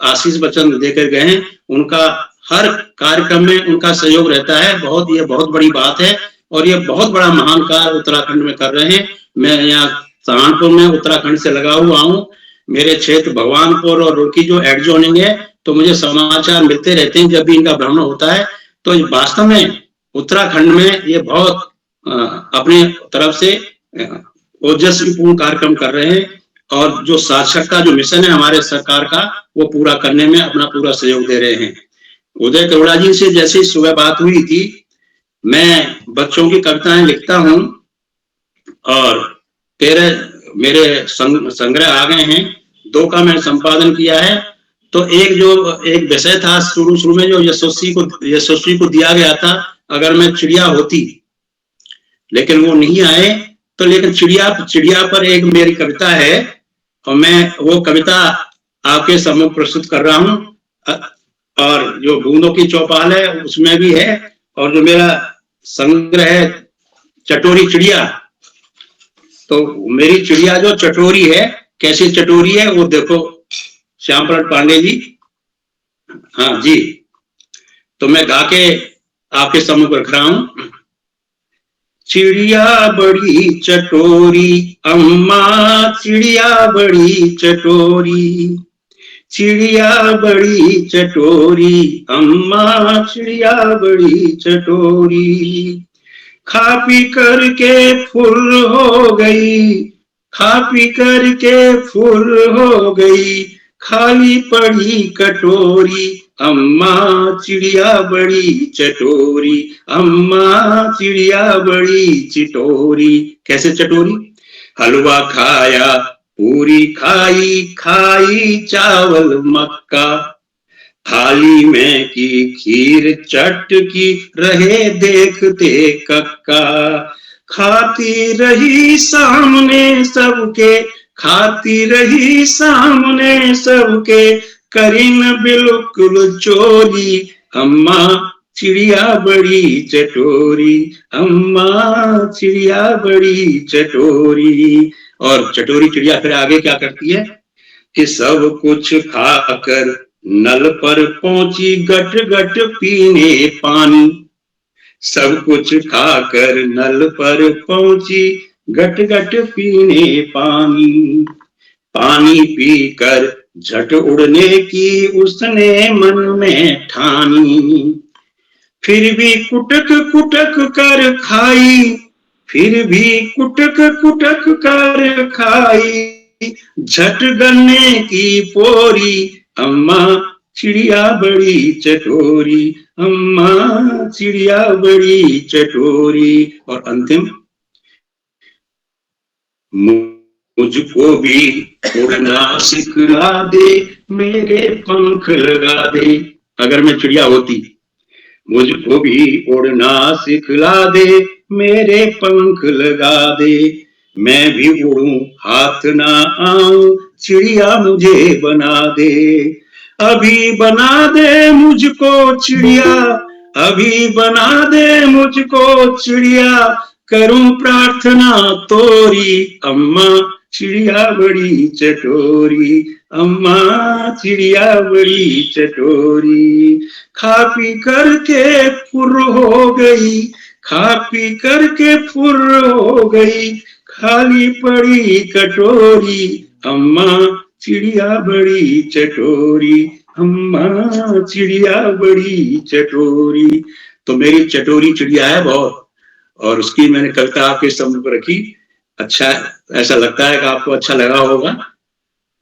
आशीष वचन देकर गए हैं, उनका हर कार्यक्रम में उनका सहयोग रहता है। ये बहुत बड़ी बात है और ये बहुत बड़ा महान कार्य उत्तराखंड में कर रहे हैं। मैं यहाँ सहारनपुर में उत्तराखंड से लगा हुआ हूँ। मेरे क्षेत्र भगवानपुर और रुड़की जो एडजॉइनिंग है, तो मुझे समाचार मिलते रहते हैं जब भी इनका भ्रमण होता है। तो वास्तव में उत्तराखंड में ये बहुत अपने तरफ से ओजस्वीपूर्ण कार्यक्रम कर रहे हैं और जो साक्षरता जो मिशन है हमारे सरकार का, वो पूरा करने में अपना पूरा सहयोग दे रहे हैं। उदय करोड़ा जी से जैसे सुबह बात हुई थी, मैं बच्चों की कविताएं लिखता हूँ और 13 मेरे संग्रह आ गए हैं, 2 का मैंने संपादन किया है। तो एक विषय था शुरू में जो यशस्वी को दिया गया था, अगर मैं चिड़िया होती, लेकिन वो नहीं आए। तो लेकिन चिड़िया पर एक मेरी कविता है और मैं वो कविता आपके सम्मुख प्रस्तुत कर रहा हूँ। और जो बूंदों की चौपाल है उसमें भी है, और जो मेरा संग्रह है चटोरी चिड़िया, तो मेरी चिड़िया जो चटोरी है, कैसी चटोरी है वो देखो श्यामप्रसाद पांडे जी। हाँ जी, तो मैं गा के आपके सम्मुख रख रहा हूं। चिड़िया बड़ी चटोरी अम्मा, चिड़िया बड़ी चटोरी, चिड़िया बड़ी चटोरी अम्मा, चिड़िया बड़ी चटोरी। खा पी करके फुर हो गई, खा पी करके फुर हो गई, खाली पड़ी कटोरी अम्मा, चिड़िया बड़ी चटोरी अम्मा, चिड़िया बड़ी चटोरी। कैसे चटोरी? हलवा खाया, पूरी खाई, खाई चावल मक्का, थाली में की खीर चटकी, रहे देखते कक्का। खाती रही सामने सबके, खाती रही सामने सबके, करीन बिल्कुल चोरी अम्मा, चिड़िया बड़ी चटोरी अम्मा, चिड़िया बड़ी चटोरी। और चटोरी चिड़िया फिर आगे क्या करती है कि सब कुछ खाकर नल पर पहुंची, गट गट पीने पानी। सब कुछ खाकर नल पर पहुंची, गट गट पीने पानी। पानी पीकर झट उड़ने की उसने मन में ठानी। फिर भी कुटक कुटक कर खाई, फिर भी कुटक कुटक कर खाई, झट गन्ने की पोरी अम्मा, चिड़िया बड़ी चटोरी अम्मा, चिड़िया बड़ी चटोरी। और अंतिम, मुझको भी उड़ना सिखला दे, मेरे पंख लगा दे। अगर मैं चिड़िया होती, मुझको भी उड़ना सिखला दे, मेरे पंख लगा दे। मैं भी उड़ूं हाथ ना आऊं, चिड़िया मुझे बना दे। अभी बना दे मुझको चिड़िया, अभी बना दे मुझको चिड़िया, करूं प्रार्थना तोरी अम्मा, चिड़िया बड़ी चटोरी अम्मा, चिड़िया बड़ी चटोरी। खा पी करके फुर हो गई, खा पी करके फुर हो गई, खाली पड़ी कटोरी अम्मा, चिड़िया बड़ी चटोरी अम्मा, चिड़िया बड़ी चटोरी। तो मेरी चटोरी चिड़िया है बहुत, और उसकी मैंने कविता आपके सम्मुख रखी। अच्छा, ऐसा लगता है कि आपको अच्छा लगा होगा।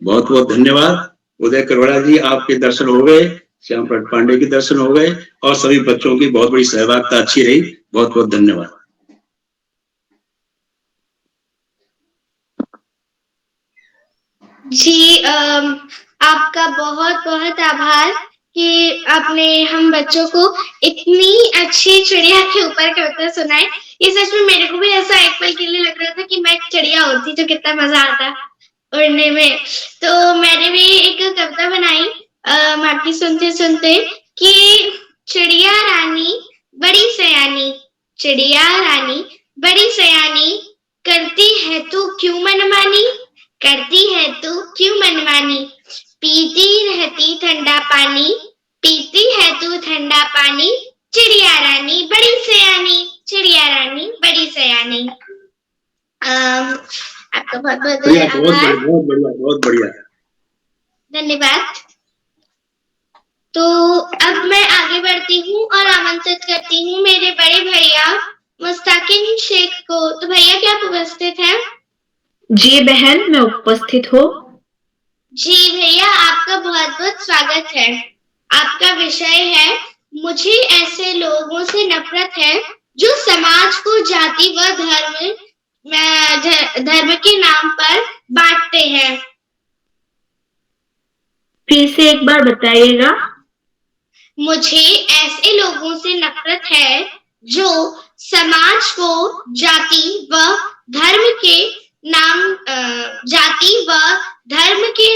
बहुत बहुत धन्यवाद। उदय करोड़ा जी, आपके दर्शन हो गए, श्यामप्रसाद पांडे के दर्शन हो गए, और सभी बच्चों की बहुत बड़ी सहभागिता अच्छी रही। बहुत बहुत धन्यवाद। जी, आपका बहुत बहुत आभार कि आपने हम बच्चों को इतनी अच्छी चिड़िया के ऊपर कविता सुनाई। ये सच में मेरे को भी ऐसा एक पल के लिए लग रहा था कि मैं एक चिड़िया होती तो कितना मजा आता उड़ने में। तो मैंने भी एक कविता बनाई आपकी सुनते सुनते कि चिड़िया रानी बड़ी सयानी, चिड़िया रानी बड़ी सयानी, करती है तू क्यों मनमानी, करती है तू क्यों मनमानी। पीती रहती ठंडा पानी, पीती है तू ठंडा पानी, चिड़िया रानी बड़ी सयानी, चिड़िया रानी बड़ी सयानी। आपका बहुत बहुत बढ़िया, आभार, बहुत बढ़िया, बहुत बढ़िया। धन्यवाद। तो अब मैं आगे बढ़ती हूँ और आमंत्रित करती हूँ मेरे बड़े भैया मुस्ताकिन शेख को। तो भैया क्या आप उपस्थित हैं? जी बहन, मैं उपस्थित हूँ। जी भैया, आपका बहुत बहुत स्वागत है। आपका विषय है मुझे ऐसे लोगों से नफरत है जो समाज को जाति व धर्म के नाम पर बांटते हैं। फिर से एक बार बताइएगा। मुझे ऐसे लोगों से नफरत है जो समाज को जाति व धर्म के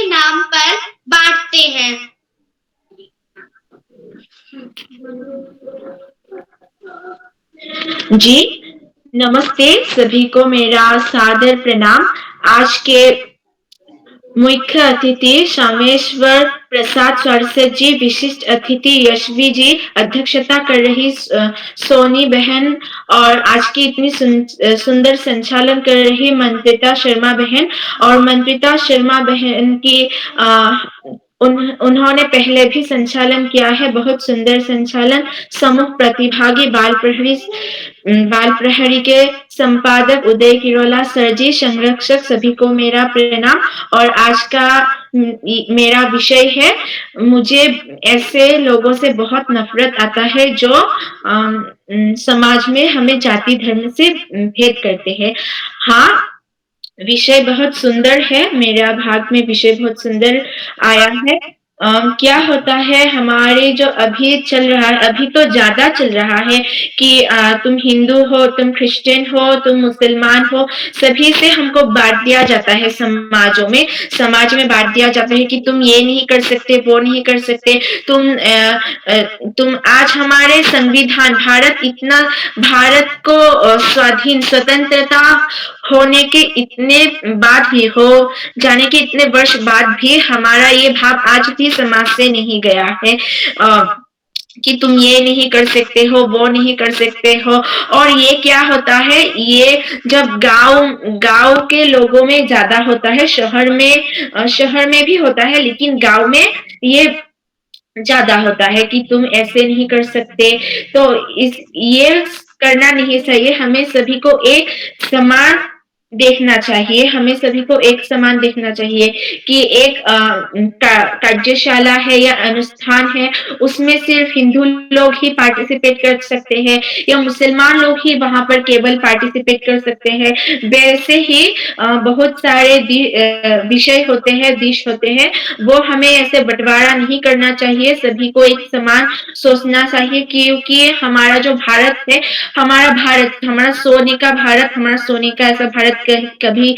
नाम पर बांटते हैं। जी नमस्ते, सभी को मेरा सादर प्रणाम। आज के मुख्य अतिथि शामेश्वर प्रसाद सरस्वत जी, विशिष्ट अतिथि यशवी जी, अध्यक्षता कर रही सोनी बहन, और आज की इतनी सुंदर संचालन कर रही मंत्रिता शर्मा बहन। और मंत्रिता शर्मा बहन की उन्होंने पहले भी संचालन किया है, बहुत सुंदर संचालन। समूह प्रतिभागी बाल प्रहरी के संपादक उदय किरोला सर जी, संरक्षक, सभी को मेरा प्रणाम। और आज का मेरा विषय है, मुझे ऐसे लोगों से बहुत नफरत आता है जो समाज में हमें जाति धर्म से भेद करते हैं। हाँ, विषय बहुत सुंदर है, मेरा भाग में विषय बहुत सुंदर आया है। क्या होता है हमारे जो अभी चल रहा है, अभी तो ज्यादा चल रहा है कि तुम हिंदू हो, तुम क्रिश्चियन हो, तुम मुसलमान हो, सभी से हमको बांट दिया जाता है। समाज में बांट दिया जाता है कि तुम ये नहीं कर सकते, वो नहीं कर सकते। तुम आज हमारे संविधान भारत को स्वाधीन स्वतंत्रता होने के इतने बाद भी, हो जाने के इतने वर्ष बाद भी हमारा ये भाव आज भी समाज से नहीं गया है कि तुम ये नहीं कर सकते हो, वो नहीं कर सकते हो। और ये क्या होता है, ये जब गांव के लोगों में ज्यादा होता है, शहर में भी होता है, लेकिन गांव में ये ज्यादा होता है कि तुम ऐसे नहीं कर सकते। तो ये करना नहीं चाहिए। हमें सभी को एक समान देखना चाहिए, हमें सभी को एक समान देखना चाहिए कि एक कार्यशाला है या अनुष्ठान है, उसमें सिर्फ हिंदू लोग ही पार्टिसिपेट कर सकते हैं या मुसलमान लोग ही वहां पर केवल पार्टिसिपेट कर सकते हैं। वैसे ही बहुत सारे विषय होते हैं, दिश होते हैं, वो हमें ऐसे बंटवारा नहीं करना चाहिए। सभी को एक समान सोचना चाहिए, क्योंकि हमारा जो भारत है, हमारा सोने का भारत, हमारा सोने का ऐसा भारत कभी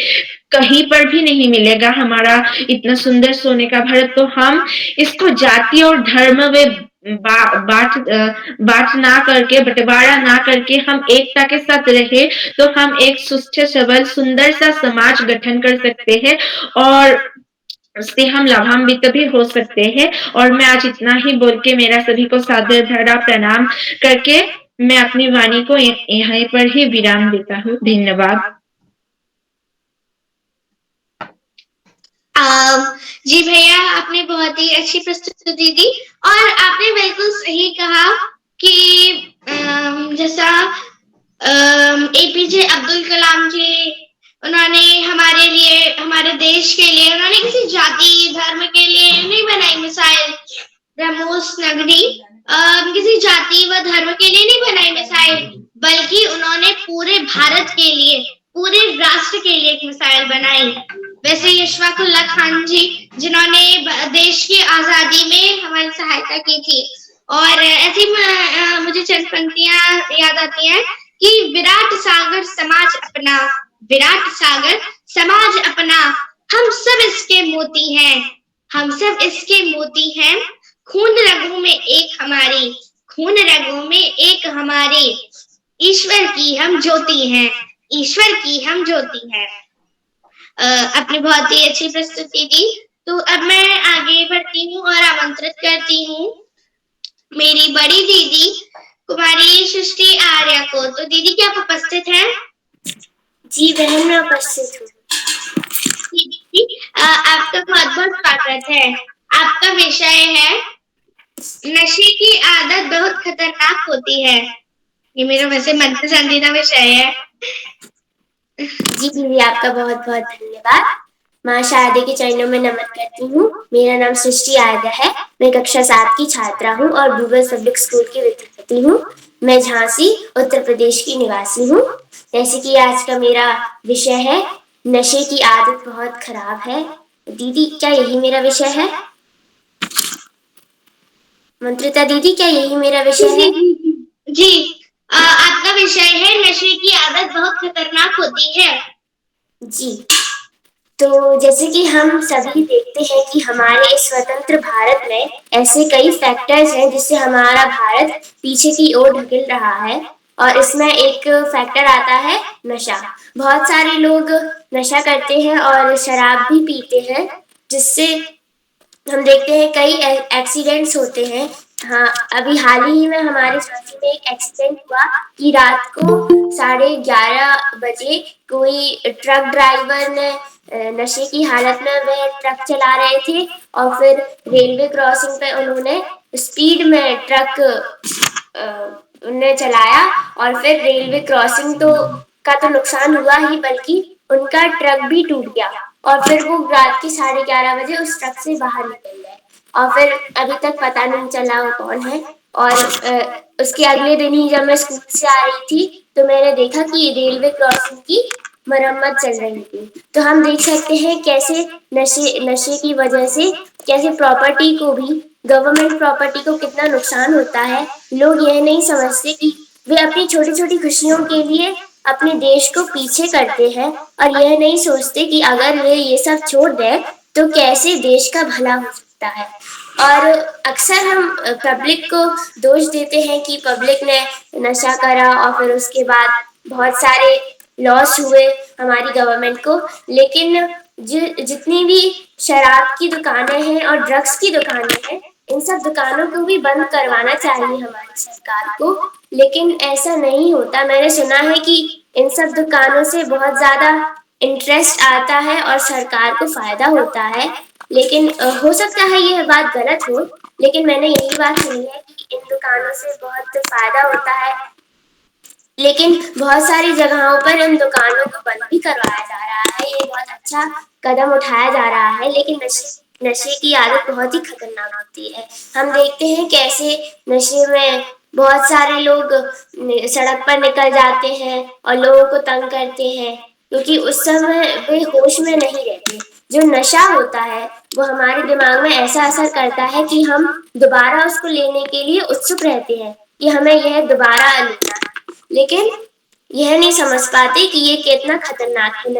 कहीं पर भी नहीं मिलेगा, हमारा इतना सुंदर सोने का भारत। तो हम इसको जाति और धर्म में बांट ना करके, बंटवारा ना करके हम एकता के साथ रहे, तो हम एक सुस्थ सबल सुंदर सा समाज गठन कर सकते हैं और उससे हम लाभान्वित भी हो सकते हैं। और मैं आज इतना ही बोल के मेरा सभी को सादर भरा प्रणाम करके मैं अपनी वाणी को यहाँ पर ही विराम देता हूँ। धन्यवाद। जी भैया, आपने बहुत ही अच्छी प्रस्तुति दी और आपने बिल्कुल सही कहा कि जैसा APJ अब्दुल कलाम जी, उन्होंने हमारे लिए, हमारे देश के लिए, उन्होंने किसी जाति धर्म के लिए नहीं बनाई मिसाइल। ब्रह्मोस नगरी किसी जाति व धर्म के लिए नहीं बनाई मिसाइल, बल्कि उन्होंने पूरे भारत के लिए, पूरे राष्ट्र के लिए एक मिसाइल बनाई। वैसे अशफाक उल्लाह खान जी, जिन्होंने देश की आजादी में हमारी सहायता की थी। और ऐसी मुझे चंद पंक्तियां याद आती हैं कि विराट सागर समाज अपना, विराट सागर समाज अपना, हम सब इसके मोती हैं, हम सब इसके मोती हैं, खून रगों में एक हमारी, खून रगों में एक हमारी, ईश्वर की हम ज्योति हैं, ईश्वर की हम ज्योति हैं। अपनी बहुत ही अच्छी प्रस्तुति दी। तो अब मैं आगे बढ़ती हूँ और आमंत्रित करती हूँ मेरी बड़ी दीदी कुमारी सृष्टि आर्या को। तो दीदी क्या आप उपस्थित हैं? जी बहन, मैं उपस्थित हूँ। दीदी आपका बहुत बहुत स्वागत है। आपका विषय है नशे की आदत बहुत खतरनाक होती है। ये मेरा वैसे मन पसंदीदा विषय है। जी दीदी, आपका बहुत बहुत धन्यवाद। माँ शारदे के चरणों में नमन करती हूँ। मेरा नाम सृष्टि आर्या है। मैं कक्षा 7 की छात्रा हूँ और भूगोल पब्लिक स्कूल की विद्यार्थी हूँ। मैं झांसी उत्तर प्रदेश की निवासी हूँ। जैसे कि आज का मेरा विषय है नशे की आदत बहुत खराब है। दीदी, क्या यही मेरा विषय है? मंत्रिता दीदी, क्या यही मेरा विषय है? जी, आपका विषय है नशे की आदत बहुत खतरनाक होती है। जी, तो जैसे कि हम सभी देखते हैं कि हमारे इस स्वतंत्र भारत में ऐसे कई फैक्टर्स हैं जिससे हमारा भारत पीछे की ओर ढकेल रहा है, और इसमें एक फैक्टर आता है नशा। बहुत सारे लोग नशा करते हैं और शराब भी पीते हैं, जिससे हम देखते हैं कई एक्सीडेंट्स होते हैं। हाँ, अभी हाल ही में हमारे झांसी में एक एक्सीडेंट हुआ कि रात को 11:30 बजे कोई ट्रक ड्राइवर ने नशे की हालत में वह ट्रक चला रहे थे और फिर रेलवे क्रॉसिंग पे उन्होंने स्पीड में ट्रक उन्हें चलाया और फिर रेलवे क्रॉसिंग तो नुकसान हुआ ही, बल्कि उनका ट्रक भी टूट गया और फिर वो रात के 11:30 बजे उस ट्रक से बाहर निकल गए और फिर अभी तक पता नहीं चला वो कौन है। और उसके अगले दिन ही जब मैं स्कूल से आ रही थी तो मैंने देखा कि रेलवे क्रॉसिंग की मरम्मत चल रही थी। तो हम देख सकते हैं कैसे नशे की वजह से कैसे प्रॉपर्टी को भी, गवर्नमेंट प्रॉपर्टी को कितना नुकसान होता है। लोग यह नहीं समझते कि वे अपनी छोटी छोटी खुशियों के लिए अपने देश को पीछे करते हैं और यह नहीं सोचते कि अगर वे ये सब छोड़ दें तो कैसे देश का भला हो सकता है। और अक्सर हम पब्लिक को दोष देते हैं कि पब्लिक ने नशा करा और फिर उसके बाद बहुत सारे लॉस हुए हमारी गवर्नमेंट को, लेकिन जितनी भी शराब की दुकानें हैं और ड्रग्स की दुकानें हैं, इन सब दुकानों को भी बंद करवाना चाहिए हमारी सरकार को, लेकिन ऐसा नहीं होता। मैंने सुना है कि इन सब दुकानों से बहुत ज्यादा इंटरेस्ट आता है और सरकार को फायदा होता है, लेकिन हो सकता है यह बात गलत हो, लेकिन मैंने यही बात सुनी है कि इन दुकानों से बहुत फायदा होता है, लेकिन बहुत सारी जगहों पर इन दुकानों को बंद भी करवाया जा रहा है। ये बहुत अच्छा कदम उठाया जा रहा है, लेकिन नशे की आदत बहुत ही खतरनाक होती है। हम देखते हैं कैसे नशे में बहुत सारे लोग सड़क पर निकल जाते हैं और लोगों को तंग करते हैं, क्योंकि उस समय वे होश में नहीं रहते। जो नशा होता है वो हमारे दिमाग में ऐसा असर करता है कि हम दोबारा उसको लेने के लिए उत्सुक रहते हैं कि हमें यह दोबारा लेना है, लेकिन यह नहीं समझ पाते कि ये कितना खतरनाक है।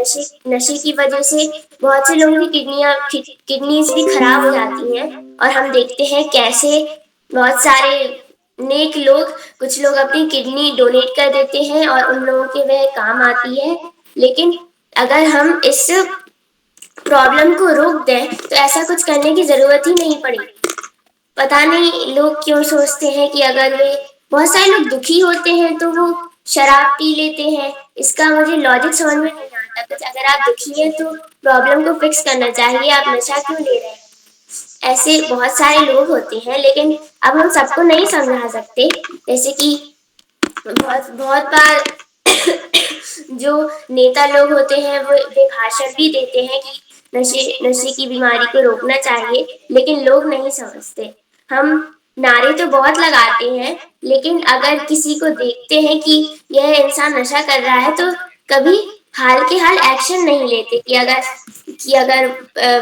नशे की वजह से बहुत से लोगों की किडनीज भी खराब हो जाती हैं और हम देखते हैं कैसे बहुत सारे नेक लोग, कुछ लोग अपनी किडनी डोनेट कर देते हैं और उन लोगों के वह काम आती है। लेकिन अगर हम इस प्रॉब्लम को रोक दें तो ऐसा कुछ करने की जरूरत ही नहीं पड़ेगी। पता नहीं लोग क्यों सोचते हैं कि अगर वे, बहुत सारे लोग दुखी होते हैं तो वो शराब पी लेते हैं। इसका मुझे लॉजिक समझ में नहीं आता। कुछ अगर आप दुखी हैं तो प्रॉब्लम को फिक्स करना चाहिए, आप नशा क्यों ले रहे हैं? ऐसे बहुत सारे लोग होते हैं, लेकिन अब हम सबको नहीं समझा सकते। जैसे कि बहुत बार जो नेता लोग होते हैं वो भाषण भी देते हैं कि नशे की बीमारी को रोकना चाहिए, लेकिन लोग नहीं समझते। हम नारे तो बहुत लगाते हैं, लेकिन अगर किसी को देखते हैं कि यह इंसान नशा कर रहा है तो कभी हाल के हाल एक्शन नहीं लेते कि अगर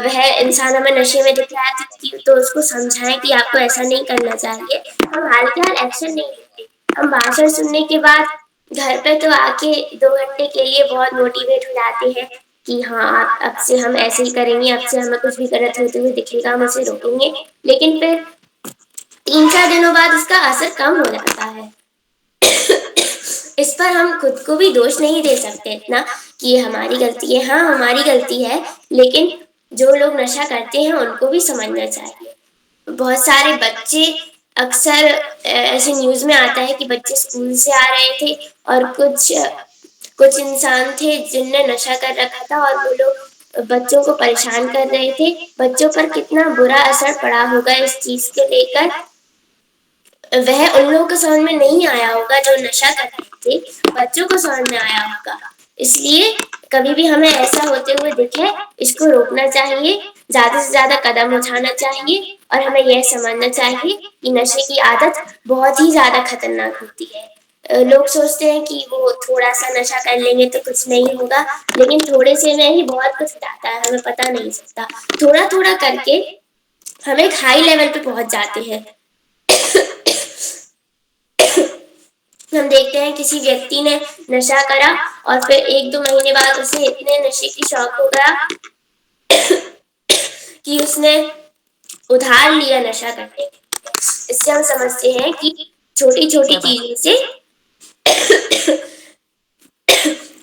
वह इंसान हमें नशे में दिख रहा है तो उसको समझाएं कि आपको ऐसा नहीं करना चाहिए। हम हाल के हाल एक्शन नहीं लेते। हम भाषण सुनने के बाद घर पे तो आके 2 घंटे के लिए बहुत मोटिवेट हो जाते हैं कि हाँ, अब से हम ऐसे ही करेंगे, अब से हमें कुछ भी गलत होते हुए दिखेगा हम उसे रोकेंगे, लेकिन फिर 3-4 दिनों बाद उसका असर कम हो जाता है। इस पर हम खुद को भी दोष नहीं दे सकते इतना कि ये हमारी गलती है। हाँ, हमारी गलती है, लेकिन जो लोग नशा करते हैं उनको भी समझना चाहिए। बहुत सारे बच्चे अक्सर ऐसे न्यूज में आता है कि बच्चे स्कूल से आ रहे थे और कुछ इंसान थे जिनने नशा कर रखा था और वो लोग बच्चों को परेशान कर रहे थे। बच्चों पर कितना बुरा असर पड़ा होगा इस चीज के लेकर, वह उन लोगों को समझ में नहीं आया होगा जो नशा कर रहे थे, बच्चों को समझ में आया होगा। इसलिए कभी भी हमें ऐसा होते हुए दिखे इसको रोकना चाहिए, ज्यादा से ज्यादा कदम उठाना चाहिए और हमें यह समझना चाहिए कि नशे की आदत बहुत ही ज्यादा खतरनाक होती है। लोग सोचते हैं कि वो थोड़ा सा नशा कर लेंगे तो कुछ नहीं होगा, लेकिन थोड़े से में ही बहुत कुछ जाता है, हमें पता नहीं चलता। थोड़ा थोड़ा करके हम एक हाई लेवल पे पहुंच जाते हैं। हम देखते हैं किसी व्यक्ति ने नशा करा और फिर 1-2 महीने बाद उसे इतने नशे की शौक हो गया कि उसने उधार लिया नशा करने के लिए। इससे हम समझते हैं कि छोटी छोटी चीजों से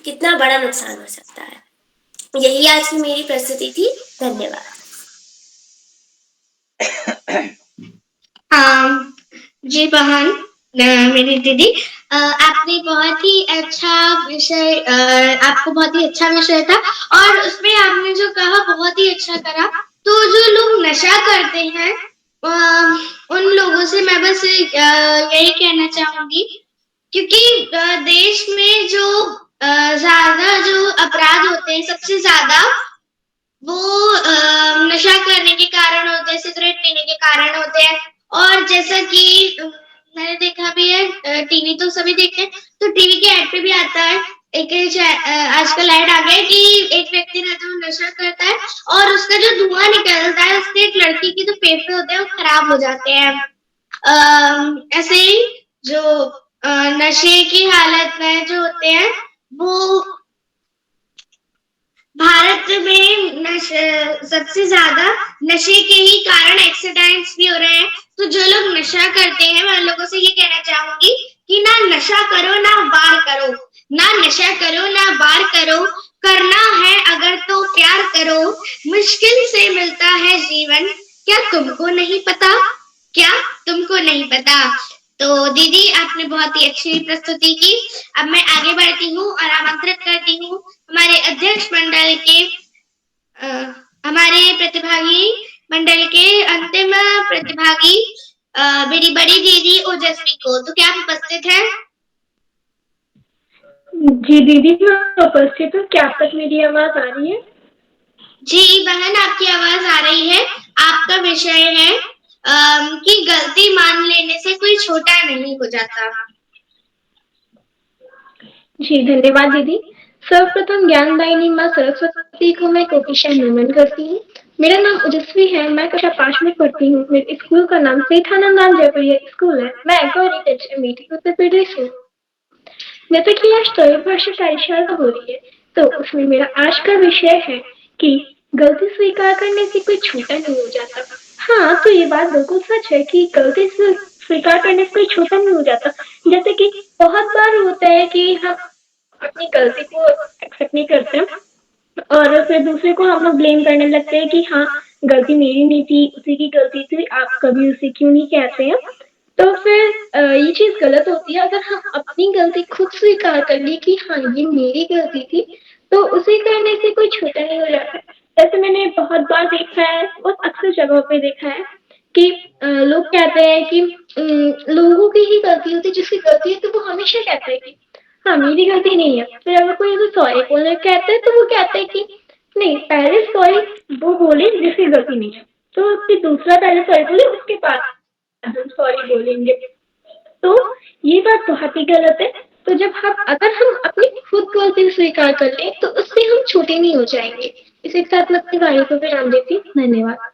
कितना बड़ा नुकसान हो सकता है। यही आज की मेरी प्रस्तुति थी। धन्यवाद। जी बहन, मेरी दीदी, आपने बहुत ही अच्छा विषय, आपको बहुत ही अच्छा विषय था और उसमें आपने जो कहा बहुत ही अच्छा करा। तो जो लोग नशा करते हैं उन लोगों से मैं बस यही कहना चाहूंगी, क्योंकि देश में जो ज्यादा जो अपराध होते हैं सबसे ज्यादा वो नशा करने के कारण होते हैं, सिगरेट पीने के कारण होते हैं। और जैसा कि मैंने देखा भी है, टीवी तो सभी देखते हैं, तो टीवी के ऐड पे भी आता है, एक आजकल ऐड आ गया कि एक व्यक्ति रहता है वो नशा करता है और उसका जो धुआं निकलता है उससे एक लड़की के जो फेफड़े होते हैं वो खराब हो जाते हैं। ऐसे ही जो नशे की हालत में जो होते हैं वो भारत में सबसे ज्यादा नशे के ही कारण एक्सीडेंट्स भी हो रहे हैं। तो जो लोग नशा करते हैं मैं लोगों से ये कहना चाहूंगी कि ना नशा करो ना वार करो, ना नशा करो ना वार करो, करना है अगर तो प्यार करो, मुश्किल से मिलता है जीवन, क्या तुमको नहीं पता, क्या तुमको नहीं पता। तो दीदी आपने बहुत ही अच्छी प्रस्तुति की। अब मैं आगे बढ़ती हूँ और आमंत्रित करती हूँ हमारे अध्यक्ष मंडल के हमारे प्रतिभागी मंडल के अंतिम प्रतिभागी मेरी बड़ी दीदी ओजस्वी को। तो क्या आप उपस्थित हैं? जी दीदी मैं उपस्थित हूँ। क्या आप तक मेरी आवाज आ रही है? जी बहन आपकी आवाज आ रही है। आपका विषय है कि गलती मान लेने से कोई छोटा नहीं हो जाता। जी धन्यवाद दीदी। सर्वप्रथम ज्ञानदायिनी माँ सरस्वती को मैं कोटिशा नमन करती हूँ। मेरा नाम ओजस्वी है, मैं कक्षा 5 में पढ़ती हूँ। मेरे स्कूल का नाम सेठानंदान जयपुरिया स्कूल है। मैं गौरी अमेठी उत्तर प्रदेश हूँ। जैसे कि आज भाषा कार्यशाला हो रही है तो उसमें मेरा आज का विषय है कि गलती स्वीकार करने से कोई छोटा नहीं हो जाता। हाँ, तो ये बात बिल्कुल सच है कि गलती स्वीकार करने से कोई छोटा नहीं हो जाता। जैसे कि बहुत बार होता है कि हम अपनी गलती को एक्सेप्ट नहीं करते और फिर दूसरे को हम लोग ब्लेम करने लगते हैं कि हाँ गलती मेरी नहीं थी, उसी की गलती थी, आप कभी उसे क्यों नहीं कहते हैं। तो फिर ये चीज गलत होती है। अगर हम अपनी गलती खुद स्वीकार कर ली कि हाँ ये मेरी गलती थी तो उसे करने से कोई छोटा नहीं हो जाता। जैसे मैंने बहुत बार देखा है, बहुत अक्सर जगहों पे देखा है कि लोग कहते हैं कि लोगों की ही गलती होती है, जिसकी गलती है तो वो हमेशा कहता है कि हाँ मेरी गलती नहीं है। फिर अगर कोई उसे सॉरी बोलने कहता है तो वो कहता है कि नहीं पहले सॉरी वो बोले जिसकी गलती नहीं है, तो फिर दूसरा पहले सॉरी बोले उसके बाद हम सॉरी बोलेंगे। तो ये बात बहुत ही गलत है। तो अगर हम अपनी खुद गलती स्वीकार कर लें तो उससे हम छोटे नहीं हो जाएंगे। इसी के साथ मैं अपनी वाणी को विराम देती हूँ। धन्यवाद।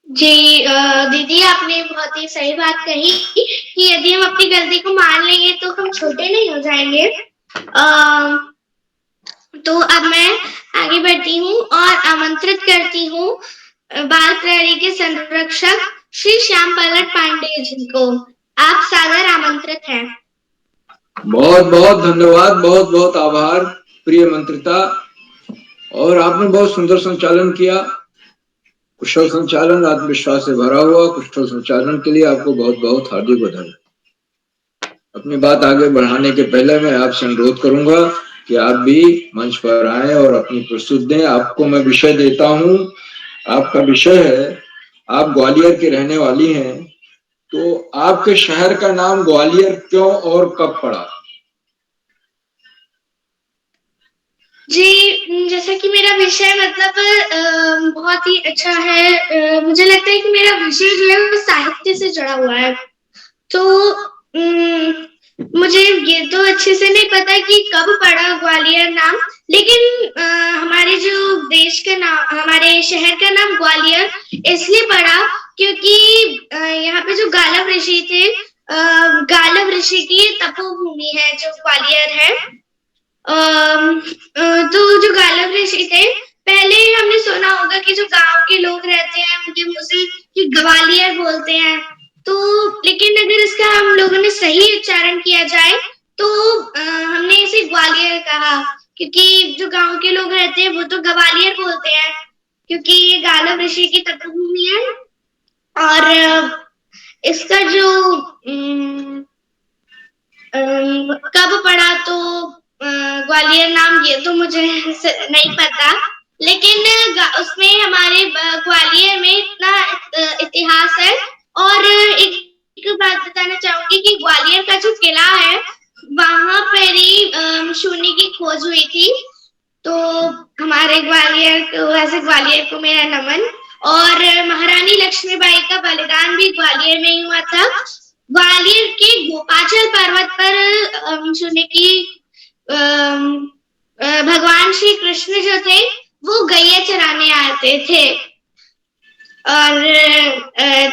जी दीदी आपने बहुत ही सही बात कही कि यदि हम अपनी गलती को मान लेंगे तो हम छोटे नहीं हो जाएंगे। तो अब मैं आगे बढ़ती हूँ और आमंत्रित करती हूँ बाल प्रहरी के संरक्षक श्री श्याम पलट पांडे जी को। आप सादर आमंत्रित हैं। बहुत बहुत धन्यवाद, बहुत बहुत आभार प्रिय मंत्रिता। और आपने बहुत सुंदर संचालन किया, कुशल संचालन, आत्मविश्वास से भरा हुआ कुशल संचालन के लिए आपको बहुत बहुत हार्दिक बधाई। अपनी बात आगे बढ़ाने के पहले मैं आपसे अनुरोध करूंगा कि आप भी मंच पर आए और अपनी प्रस्तुति दें। आपको मैं विषय देता हूं, आपका विषय है, आप ग्वालियर की रहने वाली हैं, तो आपके शहर का नाम ग्वालियर क्यों और कब पड़ा? जी, जैसा कि मेरा विषय मतलब बहुत ही अच्छा है। मुझे लगता है कि मेरा विषय जो है वो साहित्य से जुड़ा हुआ है। तो मुझे ये तो अच्छे से नहीं पता कि कब पड़ा ग्वालियर नाम, लेकिन हमारे जो देश का नाम, हमारे शहर का नाम ग्वालियर इसलिए पड़ा क्योंकि यहाँ पे जो गालव ऋषि थे, गालव ऋषि की तपोभूमि है जो ग्वालियर है। तो जो गालव ऋषि थे, पहले हमने सुना होगा कि जो गांव के लोग रहते हैं उनके मुंह से कि ग्वालियर बोलते हैं, तो लेकिन अगर इसका हम लोगों ने सही उच्चारण किया जाए तो हमने इसे ग्वालियर कहा, क्योंकि जो गांव के लोग रहते हैं वो तो ग्वालियर बोलते हैं क्योंकि ये गालव ऋषि की तपोभूमि है। और इसका जो कब पड़ा तो ग्वालियर नाम ये तो मुझे नहीं पता, लेकिन उसमें हमारे ग्वालियर में इतना इतिहास है। और एक बात बताना चाहूंगी कि ग्वालियर का जो किला है वहां पर ही शून्य की खोज हुई थी। तो हमारे ग्वालियर को, वैसे ग्वालियर को मेरा नमन। और महारानी लक्ष्मीबाई का बलिदान भी ग्वालियर में ही हुआ था। ग्वालियर के गोपाचल पर्वत पर शून्य की भगवान श्री कृष्ण जो थे वो गैया चराने आते थे। और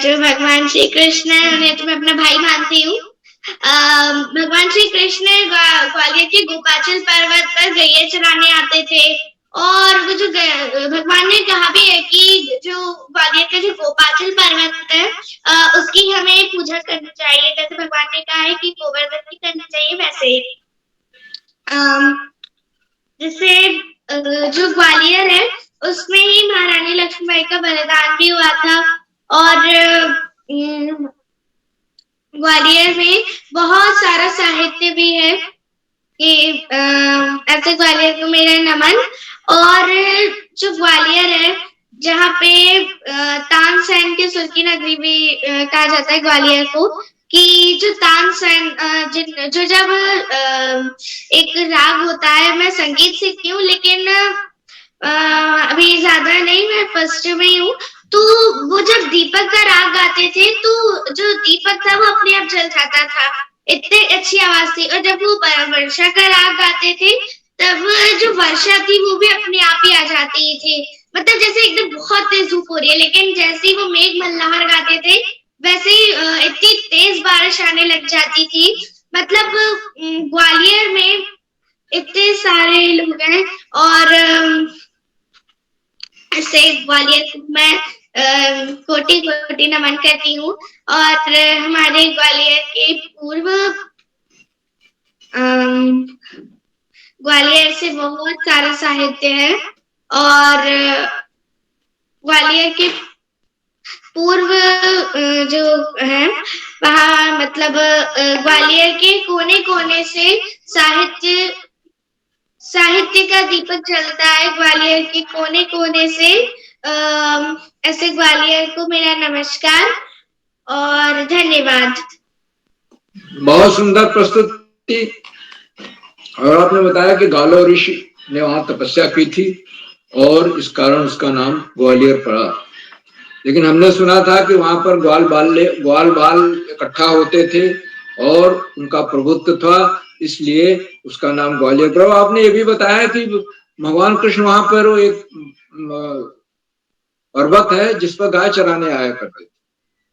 जो भगवान श्री कृष्ण, उन्हें तो मैं अपना भाई मानती हूँ, भगवान श्री कृष्ण ग्वालियर के गोपाचल पर्वत पर गैया चराने आते थे। और वो जो भगवान ने कहा भी है कि जो ग्वालियर का जो गोपाचल पर्वत है उसकी हमें पूजा करनी चाहिए, जैसे भगवान ने कहा है कि गोवर्धन की करनी चाहिए, वैसे ही जैसे जो ग्वालियर है उसमें ही महारानी लक्ष्मीबाई का बलिदान भी हुआ था। और ग्वालियर में बहुत सारा साहित्य भी है कि ऐसे ग्वालियर को मेरा नमन। और जो ग्वालियर है जहाँ पे तानसेन की सुर्खी नगरी भी कहा जाता है ग्वालियर को, कि जो तानसेन जो जब एक राग होता है, मैं संगीत सीखती हूँ लेकिन अभी ज्यादा नहीं, मैं फर्स्ट में ही हूँ, तो वो जब दीपक का राग गाते थे तो जो दीपक था वो अपने आप जल जाता था, इतनी अच्छी आवाज थी। और जब वो वर्षा का राग गाते थे तब जो वर्षा थी वो भी अपने आप ही आ जाती थी, मतलब जैसे एकदम बहुत तेज धूप हो रही है, लेकिन जैसे ही वो मेघ मल्हार गाते थे वैसे ही इतनी तेज बारिश आने लग जाती थी। मतलब ग्वालियर में इतने सारे लोग हैं और ऐसे ग्वालियर को मैं कोटि कोटि नमन करती हूँ। और हमारे ग्वालियर के पूर्व ग्वालियर से बहुत सारा साहित्य है। और ग्वालियर के पूर्व जो है वहाँ मतलब ग्वालियर के कोने कोने से साहित्य का दीपक जलता है, ग्वालियर के कोने कोने से। ऐसे ग्वालियर को मेरा नमस्कार और धन्यवाद। बहुत सुंदर प्रस्तुति। और आपने बताया कि गालव ऋषि ने वहां तपस्या की थी और इस कारण उसका नाम ग्वालियर पड़ा। लेकिन हमने सुना था कि वहां पर ग्वाल बाल इकट्ठा होते थे और उनका प्रभुत्व था, इसलिए उसका नाम ग्वालियर पड़ा। आपने ये भी बताया कि भगवान कृष्ण वहां पर एक पर्वत है जिस पर गाय चराने आया करते थे।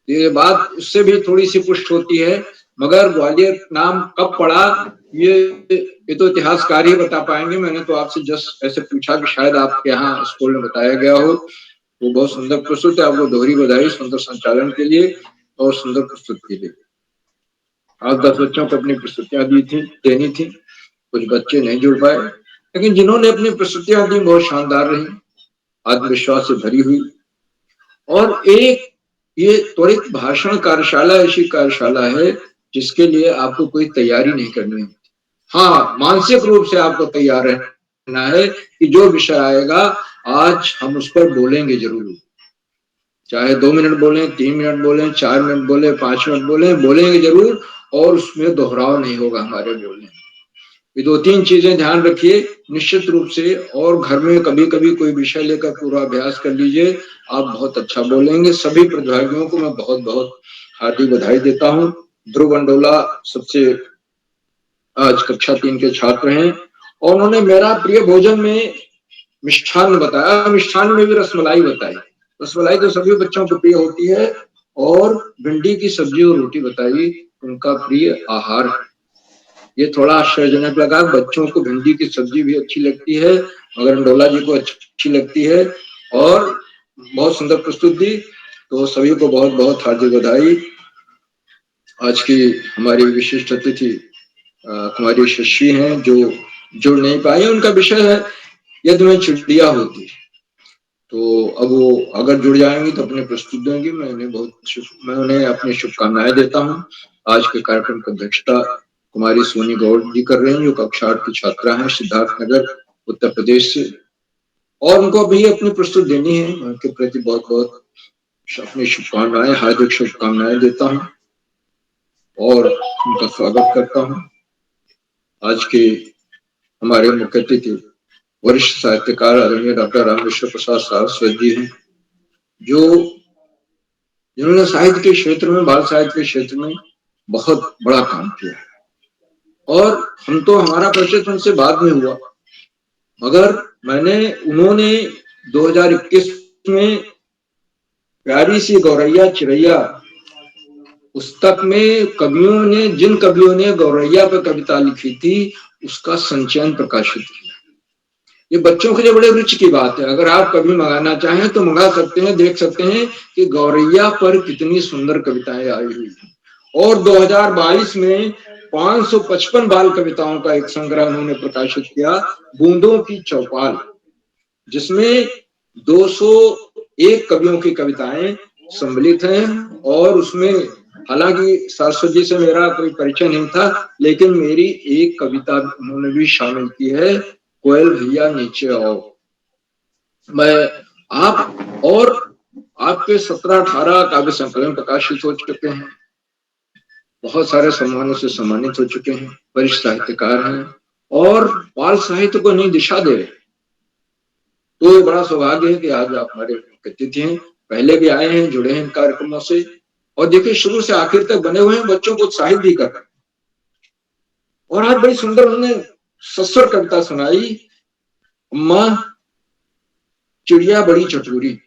ये बात उससे भी थोड़ी सी पुष्ट होती है, मगर ग्वालियर नाम कब पड़ा ये तो इतिहासकार ही बता पाएंगे। मैंने तो आपसे जस्ट ऐसे पूछा कि शायद आपके यहाँ स्कूल में बताया गया हो। वो बहुत सुंदर प्रस्तुत है, आपको दोहरी बधाई सुंदर संचालन के लिए और सुंदर प्रस्तुति के लिए। आप 10 बच्चों को अपनी प्रस्तुतियां देनी थी, कुछ बच्चे नहीं जुड़ पाए, लेकिन जिन्होंने अपनी प्रस्तुतियां दी बहुत शानदार रही, आत्मविश्वास से भरी हुई। और एक ये त्वरित भाषण कार्यशाला ऐसी कार्यशाला है जिसके लिए आपको कोई तैयारी नहीं करनी है। हाँ, मानसिक रूप से आपको तैयार रहना है कि जो विषय आएगा आज हम उस पर बोलेंगे जरूर, चाहे 2 मिनट बोलें, 3 मिनट बोलें, 4 मिनट बोलें, 5 मिनट बोलें, बोलेंगे जरूर, और उसमें दोहराव नहीं होगा हमारे बोलने में। ये 2-3 चीजें ध्यान रखिए निश्चित रूप से, और घर में कभी कभी कोई विषय लेकर पूरा अभ्यास कर लीजिए, आप बहुत अच्छा बोलेंगे। सभी प्रतिभागियों को मैं बहुत बहुत हार्दिक बधाई देता हूँ। ध्रुव अंडोला सबसे आज कक्षा 3 के छात्र हैं, और उन्होंने मेरा प्रिय भोजन में मिष्ठान्न बताया, मिष्ठान्न में भी रसमलाई बताई। रसमलाई तो सभी बच्चों को प्रिय होती है, और भिंडी की सब्जी और रोटी बताई उनका प्रिय आहार है। ये थोड़ा आश्चर्यजनक लगा, बच्चों को भिंडी की सब्जी भी अच्छी लगती है, मगर अंडोला जी को अच्छी लगती है, और बहुत सुंदर प्रस्तुत दी। तो सभी को बहुत बहुत हार्दिक बधाई। आज की हमारी विशिष्ट अतिथि कुमारी शशि हैं, जो जुड़ नहीं पाई। उनका विषय है यदि मैं चिड़िया होती, तो अब वो अगर जुड़ जाएंगी तो अपने प्रस्तुत देंगी। मैं उन्हें अपनी शुभकामनाएं देता हूँ। आज के कार्यक्रम की अध्यक्षता कुमारी सोनी गौड़ जी कर रहे हैं, जो कक्षा 8 की छात्रा हैं सिद्धार्थनगर उत्तर प्रदेश से, और उनको भी अपनी प्रस्तुत देनी है। मैं उनके प्रति बहुत बहुत अपनी शुभकामनाएं, हार्दिक शुभकामनाएं देता हूँ और उनका स्वागत करता हूँ। आज के हमारे मुख्य अतिथि वरिष्ठ साहित्यकार आदरणीय डॉक्टर रामेश्वर प्रसाद सारस्वत जी हैं, जिन्होंने साहित्य के क्षेत्र में, बाल साहित्य के क्षेत्र में बहुत बड़ा काम किया है। और हम तो, हमारा परिचय उनसे बाद में हुआ, मगर उन्होंने 2021 में प्यारी सी गौरैया चिड़ैया पुस्तक में जिन कवियों ने गौरैया पर कविता लिखी थी उसका संचयन प्रकाशित किया। ये बच्चों के लिए बड़े रुचि की बात है। अगर आप कभी मंगाना चाहें तो मंगा सकते हैं, देख सकते हैं कि गौरैया पर कितनी सुंदर कविताएं आई हुई हैं। और 2022 में 555 बाल कविताओं का एक संग्रह उन्होंने प्रकाशित किया, बूंदों की चौपाल, जिसमें 201 कवियों की कविताएं सम्मिलित हैं। और उसमें हालांकि सारस्वत जी से मेरा कोई परिचय नहीं था, लेकिन मेरी एक कविता उन्होंने भी शामिल की है, कोयल भैया नीचे आओ। आपके 17-18 काव्य संकलन प्रकाशित हो चुके हैं, बहुत सारे सम्मानों से सम्मानित हो चुके हैं, वरिष्ठ साहित्यकार हैं और बाल साहित्य को नई दिशा दे रहे। तो ये बड़ा सौभाग्य है कि आज आप हमारे अतिथि हैं, पहले भी आए हैं, जुड़े हैं इन कार्यक्रमों से, और देखिए शुरू से आखिर तक बने हुए हैं, बच्चों को उत्साहित भी कर रहे हैं। और आज बड़ी सुंदर उन्होंने सस्वर कविता सुनाई, अम्मा चिड़िया बड़ी चटोरी,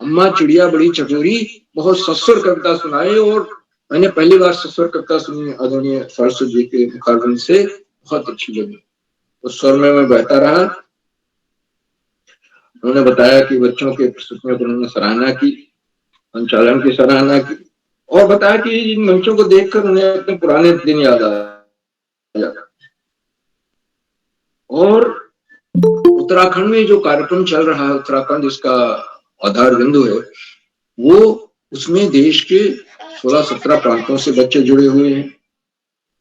अम्मा चिड़िया बड़ी चटोरी, बहुत सस्वर कविता सुनाई। और मैंने पहली बार सस्वर कविता सुनी आदरणीय सारस्वत जी के मुखारबिंद से, बहुत अच्छी लगी। उस स्वर में मैं बहता रहा। उन्होंने बताया कि बच्चों के प्रस्तुतियों को उन्होंने सराहना की, संचालन की सराहना की, और बताया कि इन मंचों को देखकर उन्हें अपने पुराने दिन याद आया। और उत्तराखंड में जो कार्यक्रम चल रहा है, उत्तराखंड इसका आधार बिंदु है, वो उसमें देश के 16-17 प्रांतों से बच्चे जुड़े हुए हैं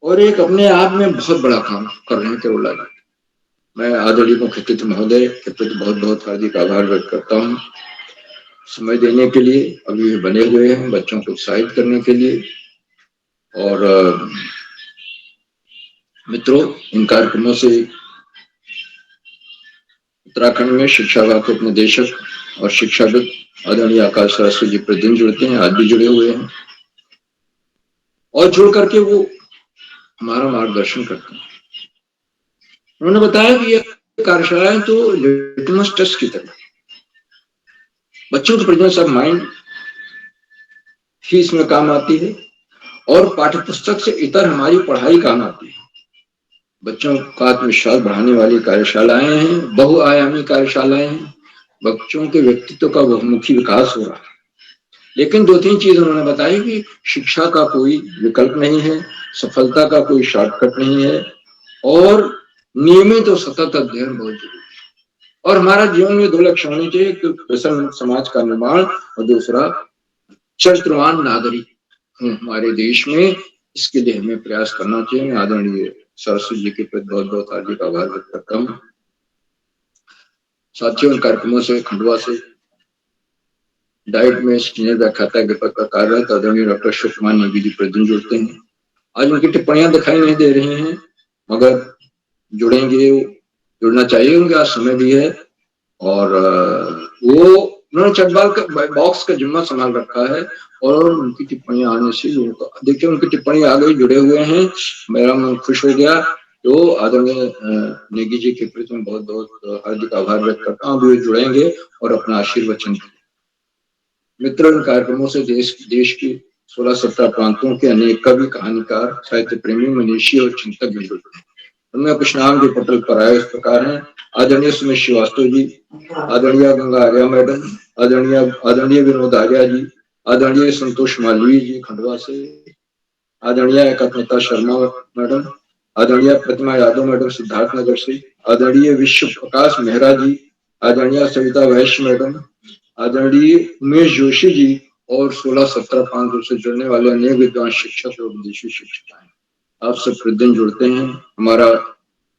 और एक अपने आप में बहुत बड़ा काम कर रहे हैं केरोला जी। मैं आदरणीय मुख्य अतिथि महोदय के प्रति बहुत बहुत हार्दिक आभार व्यक्त करता हूँ समय देने के लिए। अभी बने हुए हैं बच्चों को उत्साहित करने के लिए। और मित्रों, इन कार्यक्रमों से उत्तराखंड में शिक्षा विभाग के उपनिदेशक और शिक्षाविद आदरणीय आकाश सारस्वत जी प्रतिदिन जुड़ते हैं, आज भी जुड़े हुए हैं, और जुड़ करके वो हमारा मार्गदर्शन करते हैं। उन्होंने बताया कि ये कार्यशालाएं तो लिटमस टेस्ट की तरह, बच्चों के प्रेजेंस ऑफ माइंड ही इसमें काम आती है, और पाठ्य पुस्तक से इतर हमारी पढ़ाई काम आती है। बच्चों का आत्मविश्वास बढ़ाने वाली कार्यशालाएं हैं, बहुआयामी कार्यशालाएं हैं, बच्चों के व्यक्तित्व का बहुमुखी विकास हो रहा है। लेकिन 2-3 चीज उन्होंने बताई कि शिक्षा का कोई विकल्प नहीं है, सफलता का कोई शॉर्टकट नहीं है, और नियमित और सतत अध्ययन बहुत जरूरी है। और हमारा जीवन में 2 लक्ष्य होने चाहिए, एक तो कुशल समाज का निर्माण और दूसरा चरित्रवान नागरिक हमारे देश में, इसके लिए हमें प्रयास करना चाहिए। मैं आदरणीय सरस्वती जी के प्रति बहुत बहुत हार्दिक आभार व्यक्त करता हूँ। साथियों, इन कार्यक्रमों से खंडवा से डाइट में सीनियर व्याख्याता के पद पर कार्यरत आदरणीय डॉक्टर शिव कुमार नेगी जी प्रतिदिन जुड़ते हैं। आज उनकी टिप्पणियां दिखाई नहीं दे रही हैं, मगर जुड़ेंगे, जुड़ना चाहिए, उनके आज समय भी है। और वो उन्होंने चेक बॉक्स का जिम्मा संभाल रखा है और उनकी टिप्पणियां आने से लोगों को देखिए, उनकी टिप्पणी आ गई, जुड़े हुए हैं, मेरा मन खुश हो गया। तो आदरणीय नेगी जी के प्रति मैं बहुत बहुत हार्दिक आभार व्यक्त करता हूँ। अभी जुड़ेंगे और अपना आशीर्वचन। मित्रों, इन कार्यक्रमों से देश की 16-17 प्रांतों के अनेक कवि, कहानीकार, साहित्य प्रेमी, मनीषी और चिंतक भी जुड़ते हैं। उनमें कुछ नाम जो पटल पर आए इस प्रकार हैं: आदरणीय सुमित श्रीवास्तव जी, आदरणीय गंगा आर्या मैडम, आदरणीय विनोद आर्या जी, आदरणीय संतोष मालवीय जी खंडवा से, आदरणीय एकात्मता शर्मा मैडम, आदरणीय प्रतिमा यादव मैडम सिद्धार्थ नगर से, आदरणीय विश्व प्रकाश मेहरा जी, आदरणीय सविता वैश्य मैडम, आदरणीय उमेश जोशी जी और 16-17 प्रांतों से जुड़ने वाले अनेक विद्वान शिक्षक और विदेशी शिक्षिकाएं, आप सब प्रतिदिन जुड़ते हैं,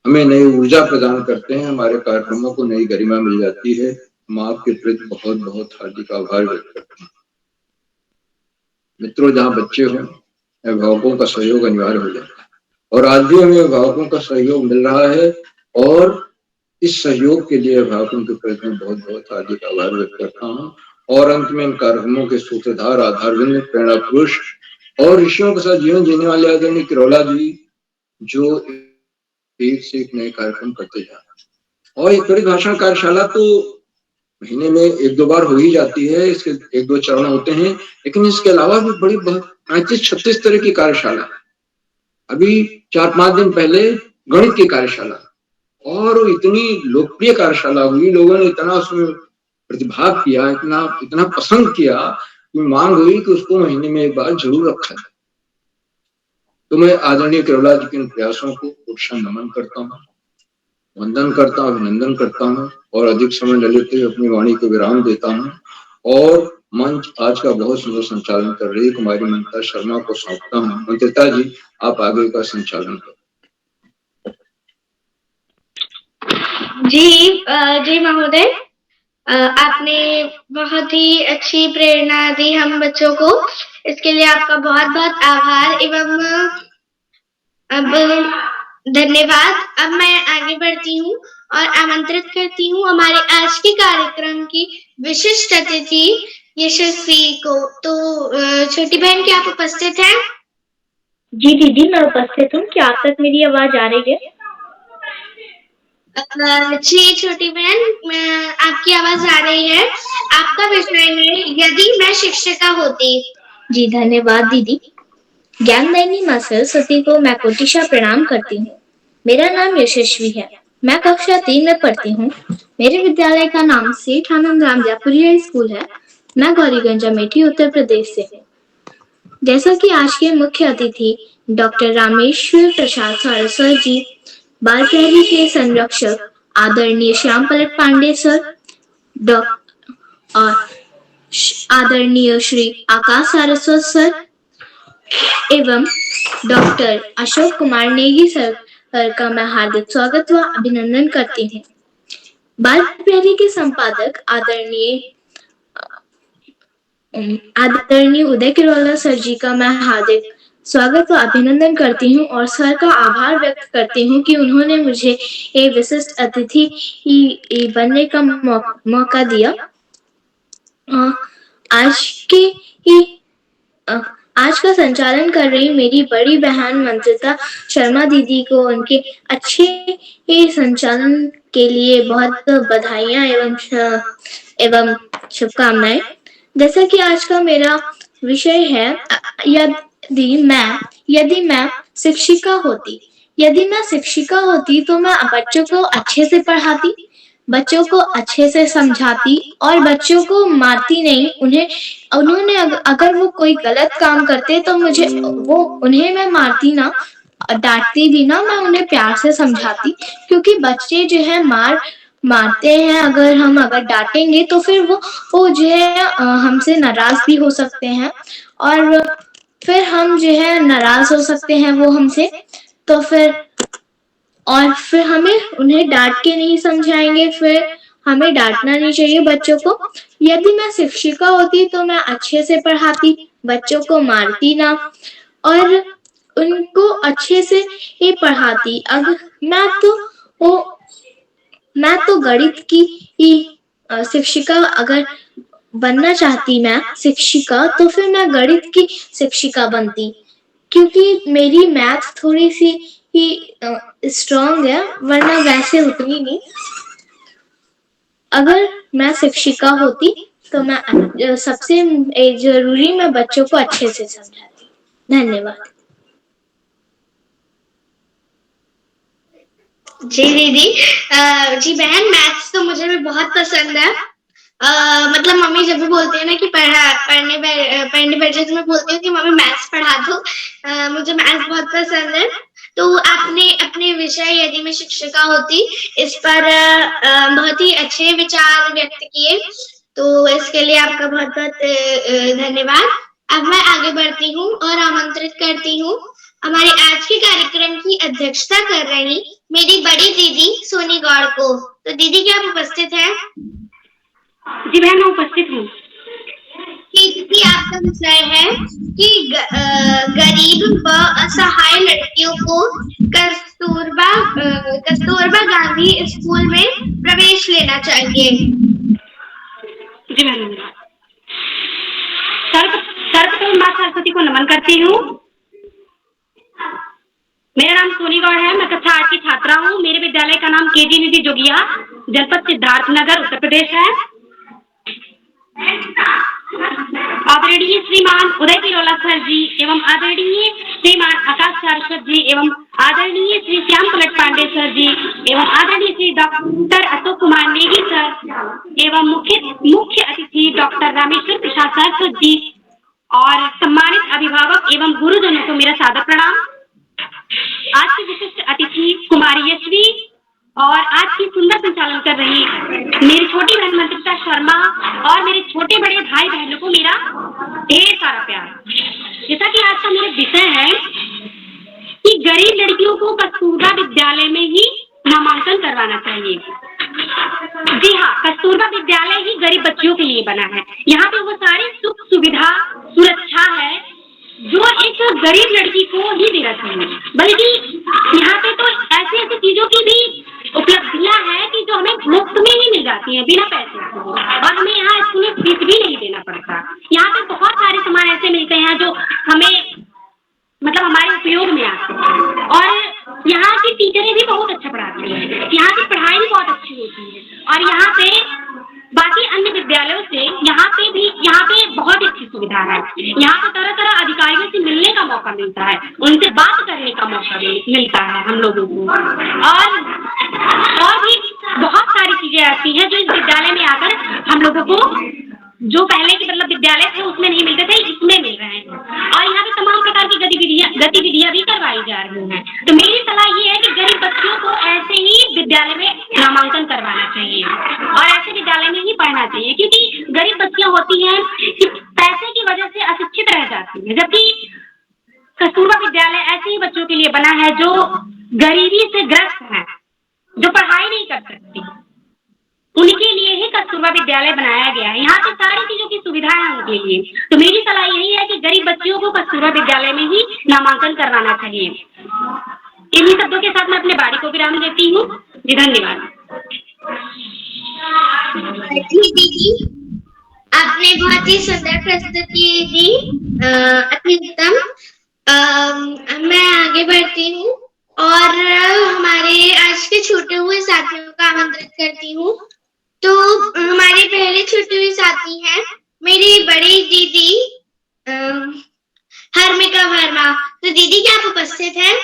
हमें नई ऊर्जा प्रदान करते हैं, हमारे कार्यक्रमों को नई गरिमा मिल जाती है। हम आपके प्रति बहुत बहुत हार्दिक आभार व्यक्त करते हैं। मित्रों, जहाँ बच्चे हों, अभिभावकों का सहयोग अनिवार्य हो जाता है और आज भी हमें अभिभावकों का सहयोग मिल रहा है और इस सहयोग के लिए अभिभावकों के प्रति मैं बहुत बहुत हार्दिक आभार व्यक्त करता हूँ। और अंत में इन कार्यक्रमों के सूत्रधार, आधारबिंद, प्रेरणा पुरुष और ऋषियों के साथ जीवन जीने वाले आदरणीय किरोला जी, जो एक से एक नए कार्यक्रम करते जा रहे हैं। और एक त्वरित भाषण कार्यशाला तो महीने में 1-2 बार हो ही जाती है, इसके 1-2 चरण होते हैं, लेकिन इसके अलावा भी बड़ी 35-36 तरह की कार्यशाला। अभी 4-5 दिन पहले गणित की कार्यशाला, और इतनी लोकप्रिय कार्यशाला हुई, लोगों ने इतना उसमें प्रतिभाग किया, इतना पसंद किया कि मांग हुई कि उसको महीने में 1 बार जरूर रखा जाए। तो मैं आदरणीय किरोला जी के इन प्रयासों को पुरस्कार नमन करता हूँ, वंदन करता हूँ, अभिनंदन करता हूँ और अधिक समय न लेते हुए अपनी वाणी को विराम देता हूँ और मंच आज का बहुत सुंदर संचालन कर रही कुमारी ममता शर्मा को सौंपता हूँ। मंत्रिता जी, आप आगे का संचालन करें। जी महोदय, आपने बहुत ही अच्छी प्रेरणा दी हम बच्चों को, इसके लिए आपका बहुत बहुत आभार एवं अब धन्यवाद। अब मैं आगे बढ़ती हूँ और आमंत्रित करती हूँ हमारे आज के कार्यक्रम की विशिष्ट अतिथि यशस्वी को। तो छोटी बहन, क्या आप उपस्थित हैं? जी दीदी, मैं उपस्थित हूँ। क्या आप तक मेरी आवाज आ रही है? जी छोटी बहन, आपकी आवाज आ रही है। आपका विषय है यदि मैं शिक्षिका होती। जी धन्यवाद दीदी। ज्ञानदायिनी माँ सरस्वती को मैं कोटिशा प्रणाम करती हूँ। मेरा नाम यशस्वी है। मैं कक्षा 3 में पढ़ती हूँ। मेरे विद्यालय का नाम सेठ आनंद राम जयपुरिया स्कूल है। मैं गौरीगंज अमेठी उत्तर प्रदेश से हूँ। जैसा कि आज के मुख्य अतिथि डॉक्टर रामेश्वर प्रसाद सारस्वत जी, बाल प्रहरी के संरक्षक आदरणीय श्याम पलट पांडे सर और आदरणीय श्री आकाश सारस्वत सर एवं डॉक्टर अशोक कुमार नेगी सर का मैं हार्दिक स्वागत व अभिनंदन करती हूँ। बाल प्रहरी के संपादक आदरणीय उदय किरोला सर जी का मैं हार्दिक स्वागत व अभिनंदन करती हूँ और सर का आभार व्यक्त करती हूँ कि उन्होंने मुझे एक विशिष्ट अतिथि बनने का मौका दिया। आज का संचालन कर रही मेरी बड़ी बहन मंत्रिता शर्मा दीदी को उनके अच्छे संचालन के लिए बहुत बधाइयां एवं शुभकामनाएं। जैसा कि आज का मेरा विषय है यदि मैं शिक्षिका होती तो मैं बच्चों को अच्छे से पढ़ाती, बच्चों को अच्छे से समझाती और बच्चों को मारती नहीं। उन्होंने अगर वो कोई गलत काम करते तो उन्हें मैं मारती ना डांटती भी ना, मैं उन्हें प्यार से समझाती, क्योंकि बच्चे जो है मारते हैं। अगर डांटेंगे तो फिर वो जो है हमसे नाराज भी हो सकते हैं, और फिर हम जो है नाराज हो सकते हैं वो हमसे। तो फिर हमें उन्हें डांट के नहीं समझाएंगे, फिर हमें डांटना नहीं चाहिए बच्चों को। यदि मैं शिक्षिका होती तो मैं अच्छे से पढ़ाती, बच्चों को मारती ना, और उनको अच्छे से ही पढ़ाती। अगर मैं तो गणित की शिक्षिका अगर बनना चाहती, मैं शिक्षिका, तो फिर मैं गणित की शिक्षिका बनती, क्योंकि मेरी मैथ थोड़ी सी ही स्ट्रांग है, वरना वैसे उतनी नहीं। अगर मैं शिक्षिका होती तो मैं सबसे जरूरी मैं बच्चों को अच्छे से समझाती। धन्यवाद। जी दीदी, जी बहन, मैथ्स तो मुझे भी बहुत पसंद है। मतलब मम्मी जब भी बोलती है ना कि पढ़ने बैठ जाए, तो मैं बोलती हूँ कि मम्मी मैथ्स पढ़ा दो। मुझे मैथ्स बहुत पसंद है। तो आपने अपने विषय यदि मैं शिक्षिका होती इस पर बहुत ही अच्छे विचार व्यक्त किए, तो इसके लिए आपका बहुत बहुत धन्यवाद। अब मैं आगे बढ़ती हूँ और आमंत्रित करती हूँ हमारे आज के कार्यक्रम की अध्यक्षता कर रही मेरी बड़ी दीदी सोनी गौड़ को। तो दीदी, क्या आप उपस्थित हैं? जी बहन, मैं उपस्थित हूँ। दीदी, आपका विषय है कि गरीब व असहाय लड़कियों को कस्तूरबा गांधी स्कूल में प्रवेश लेना चाहिए। जी बहन, सर्वप्रथम माँ सरस्वती को नमन करती हूँ। मेरा नाम सोनी गौड़ है, मैं कक्षा 8 की छात्रा हूँ। मेरे विद्यालय का नाम केजी निधि जोगिया, जनपद सिद्धार्थनगर, उत्तर प्रदेश है। आदरणीय श्रीमान उदय पिरोला सर जी एवं आदरणीय श्रीमान आकाश सारस्वत जी एवं आदरणीय श्री श्याम पलट पांडे सर जी एवं आदरणीय श्री डॉक्टर अशोक कुमार नेगी सर एवं मुख्य अतिथि डॉक्टर रामेश्वर प्रसाद सारस्वत जी और सम्मानित अभिभावक एवं गुरुजनों को मेरा सादर प्रणाम। आज की विशिष्ट अतिथि कुमारी यशवी और आज की सुंदर संचालन कर रही मेरी छोटी बहन मंत्रिता शर्मा और मेरे छोटे बड़े भाई बहनों को मेरा ढेर सारा प्यार। जैसा कि आज का मेरा विषय है कि गरीब लड़कियों को कस्तूरबा विद्यालय में ही नामांकन करवाना चाहिए। जी हाँ, कस्तूरबा विद्यालय ही गरीब बच्चियों के लिए बना है। यहाँ पे वो सारी सुख सुविधा सुरक्षा है जो एक गरीब लड़की को ही देना चाहिए। बल्कि यहाँ पे तो ऐसी चीजों की भी उपलब्धियां हैं कि जो हमें मुफ्त में ही मिल जाती हैं, बिना पैसे के, और हमें यहाँ स्कूल में फीस भी नहीं देना पड़ता। यहाँ पे बहुत सारे सामान ऐसे मिलते हैं जो हमें मतलब हमारे उपयोग में आते हैं, और यहाँ की टीचरें भी बहुत अच्छा पढ़ाती हैं। यहाँ की पढ़ाई भी बहुत अच्छी होती है, और यहाँ पे बाकी अन्य विद्यालयों से यहाँ पे बहुत अच्छी सुविधा है। यहाँ पे तरह तरह अधिकारियों से मिलने का मौका मिलता है, उनसे बात करने का मौका मिलता है हम लोगों को, और भी बहुत सारी चीजें ऐसी हैं जो इस विद्यालय में आकर हम लोगों को जो पहले के मतलब विद्यालय थे उसमें नहीं मिलते थे, इसमें मिल रहे हैं। और यहाँ पे तमाम प्रकार की गतिविधियां भी करवाई जा रही हैं। तो मेरी सलाह ये है कि गरीब बच्चियों को ऐसे ही विद्यालय में नामांकन करवाना चाहिए और ऐसे विद्यालय में ही पढ़ना चाहिए, क्योंकि गरीब बच्चियां होती हैं कि पैसे की वजह से अशिक्षित रह जाती है, जबकि कस्तूरबा विद्यालय ऐसे ही बच्चों के लिए बना है जो गरीबी से ग्रस्त हैं, जो पढ़ाई नहीं कर सकती, उनके लिए ही कस्तूरबा विद्यालय बनाया गया है। यहाँ पे सारी चीजों की सुविधा है उनके लिए। तो मेरी सलाह यही है कि गरीब बच्चियों को कस्तूरबा विद्यालय में ही नामांकन करवाना चाहिए। इन्हीं शब्दों के साथ मैं अपने बारी को विराम देती हूँ। जी धन्यवाद। दीदी, आपने बहुत ही सुंदर प्रस्तुति दी, अति उत्तम। मैं आगे बढ़ती हूँ और हमारे आज के छूटे हुए साथियों का आमंत्रित करती हूँ। तो हमारी पहले छूटी हुई साथी हैं मेरी बड़ी दीदी हर्मिका वर्मा। तो दीदी, क्या आप उपस्थित हैं?